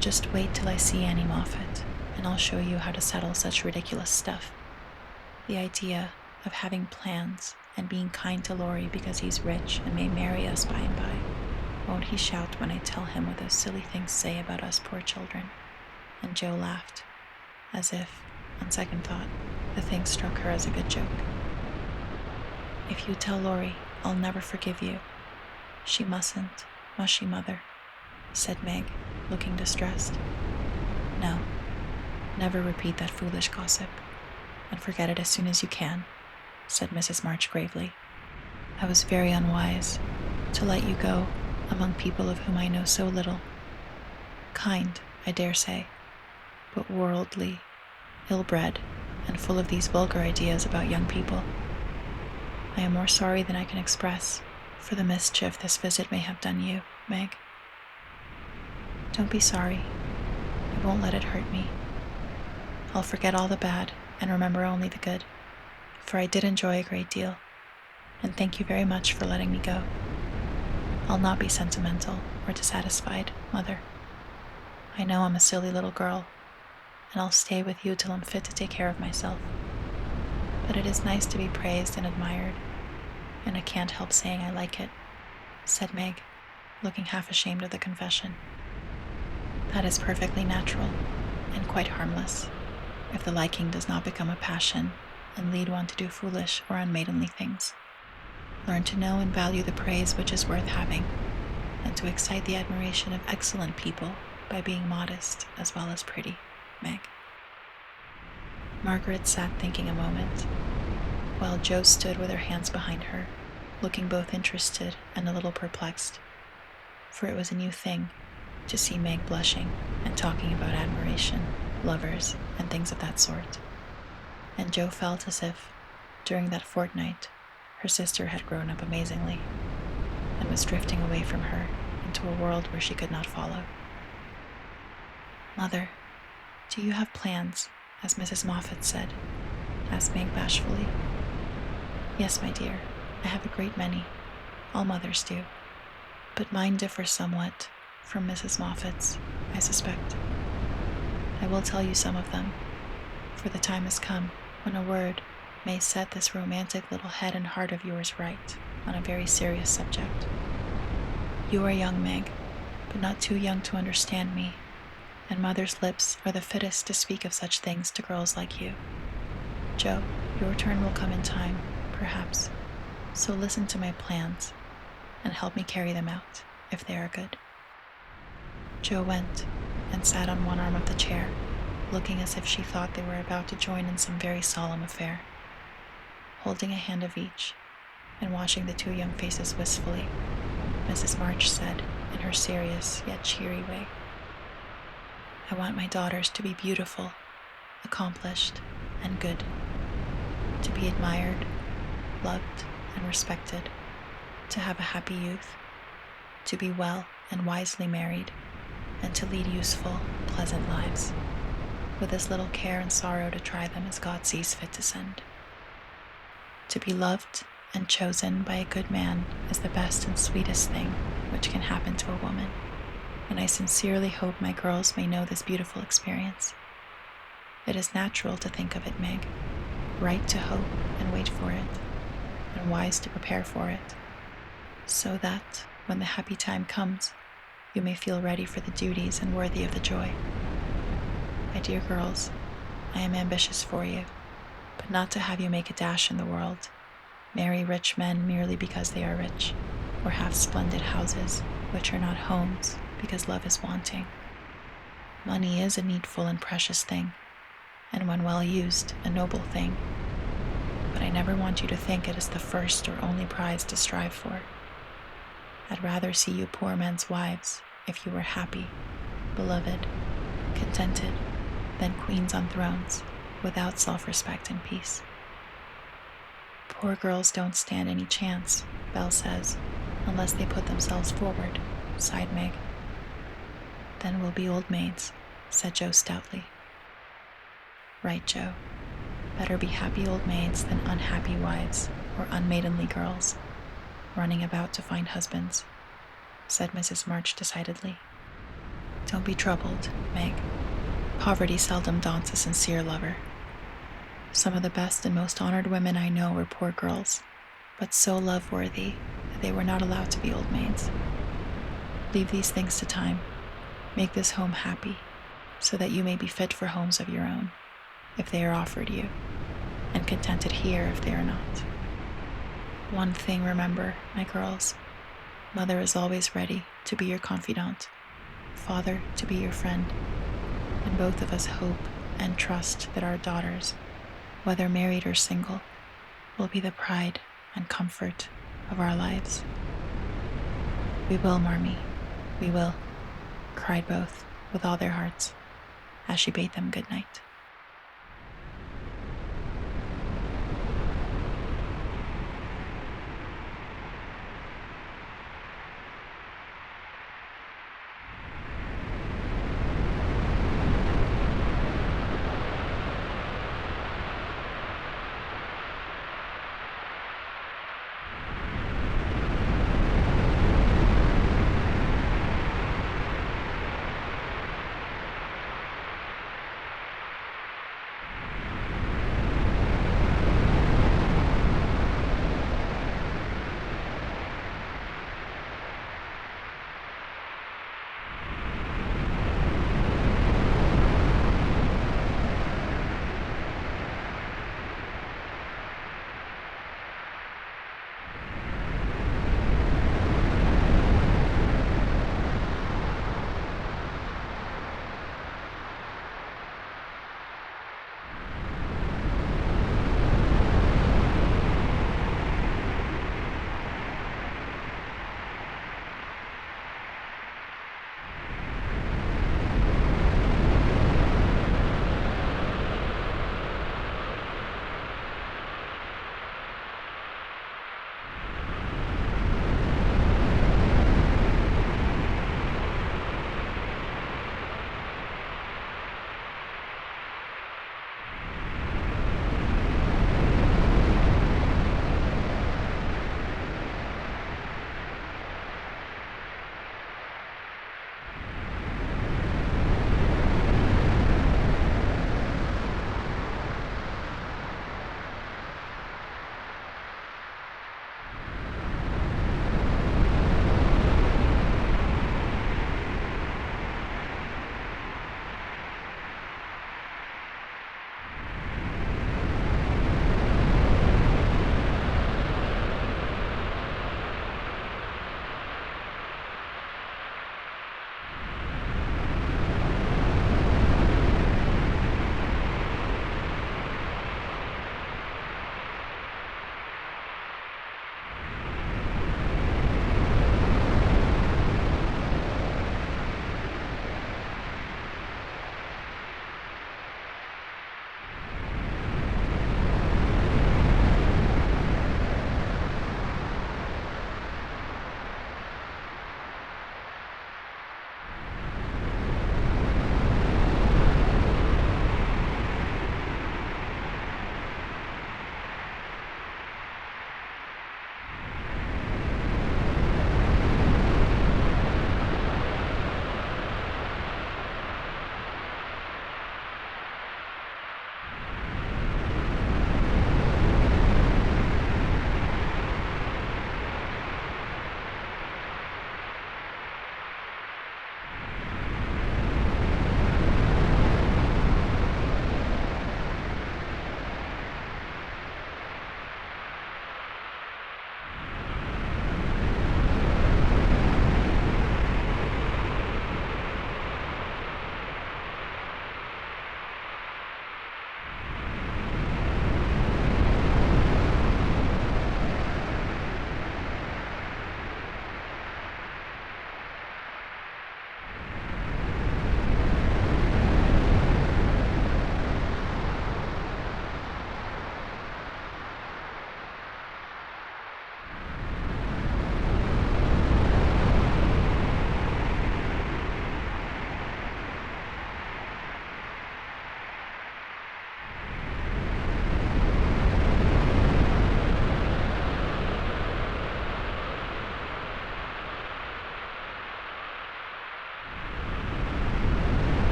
Just wait till I see Annie Moffat, and I'll show you how to settle such ridiculous stuff. The idea of having plans and being kind to Laurie because he's rich and may marry us by and by. Won't he shout when I tell him what those silly things say about us poor children? And Joe laughed, as if, on second thought, the thing struck her as a good joke. If you tell Laurie, I'll never forgive you. She mustn't, must she, Mother? Said Meg, looking distressed. No, never repeat that foolish gossip, and forget it as soon as you can, said Mrs. March gravely. I was very unwise to let you go among people of whom I know so little. Kind, I dare say, but worldly, ill-bred, and full of these vulgar ideas about young people. I am more sorry than I can express for the mischief this visit may have done you, Meg. Don't be sorry. I won't let it hurt me. I'll forget all the bad and remember only the good. for I did enjoy a great deal, and thank you very much for letting me go. I'll not be sentimental or dissatisfied, Mother. I know I'm a silly little girl, and I'll stay with you till I'm fit to take care of myself. But it is nice to be praised and admired, and I can't help saying I like it," said Meg, looking half ashamed of the confession. "That is perfectly natural, and quite harmless, if the liking does not become a passion and lead one to do foolish or unmaidenly things. Learn to know and value the praise which is worth having, and to excite the admiration of excellent people by being modest as well as pretty, Meg." Margaret sat thinking a moment, while Jo stood with her hands behind her, looking both interested and a little perplexed, for it was a new thing to see Meg blushing and talking about admiration, lovers, and things of that sort. And Jo felt as if, during that fortnight, her sister had grown up amazingly, and was drifting away from her into a world where she could not follow. "Mother, do you have plans, as Mrs. Moffat said?" asked Meg bashfully. "Yes, my dear, I have a great many. All mothers do. But mine differ somewhat from Mrs. Moffat's, I suspect. I will tell you some of them, for the time has come when a word may set this romantic little head and heart of yours right on a very serious subject. You are young, Meg, but not too young to understand me, and mother's lips are the fittest to speak of such things to girls like you. Jo, your turn will come in time, perhaps, so listen to my plans and help me carry them out, if they are good." Jo went and sat on one arm of the chair, looking as if she thought they were about to join in some very solemn affair. Holding a hand of each, and watching the two young faces wistfully, Mrs. March said, in her serious yet cheery way, "I want my daughters to be beautiful, accomplished, and good, to be admired, loved, and respected, to have a happy youth, to be well and wisely married, and to lead useful, pleasant lives, with as little care and sorrow to try them as God sees fit to send. To be loved and chosen by a good man is the best and sweetest thing which can happen to a woman, and I sincerely hope my girls may know this beautiful experience. It is natural to think of it, Meg, right to hope and wait for it, and wise to prepare for it, so that, when the happy time comes, you may feel ready for the duties and worthy of the joy. My dear girls, I am ambitious for you, but not to have you make a dash in the world, marry rich men merely because they are rich, or have splendid houses which are not homes because love is wanting. Money is a needful and precious thing, and when well used, a noble thing, but I never want you to think it is the first or only prize to strive for. I'd rather see you poor men's wives, if you were happy, beloved, contented, than queens on thrones, without self-respect and peace. Poor girls don't stand any chance, Belle says, unless they put themselves forward, sighed Meg. Then we'll be old maids, said Jo stoutly. Right, Jo. Better be happy old maids than unhappy wives or unmaidenly girls, running about to find husbands, said Mrs. March decidedly. Don't be troubled, Meg. Poverty seldom daunts a sincere lover. Some of the best and most honored women I know were poor girls, but so love-worthy that they were not allowed to be old maids. Leave these things to time. Make this home happy, so that you may be fit for homes of your own, if they are offered you, and contented here if they are not. One thing remember, my girls, Mother is always ready to be your confidant, Father to be your friend, and both of us hope and trust that our daughters, whether married or single, will be the pride and comfort of our lives. We will, Marmee, we will, cried both with all their hearts, as she bade them good night.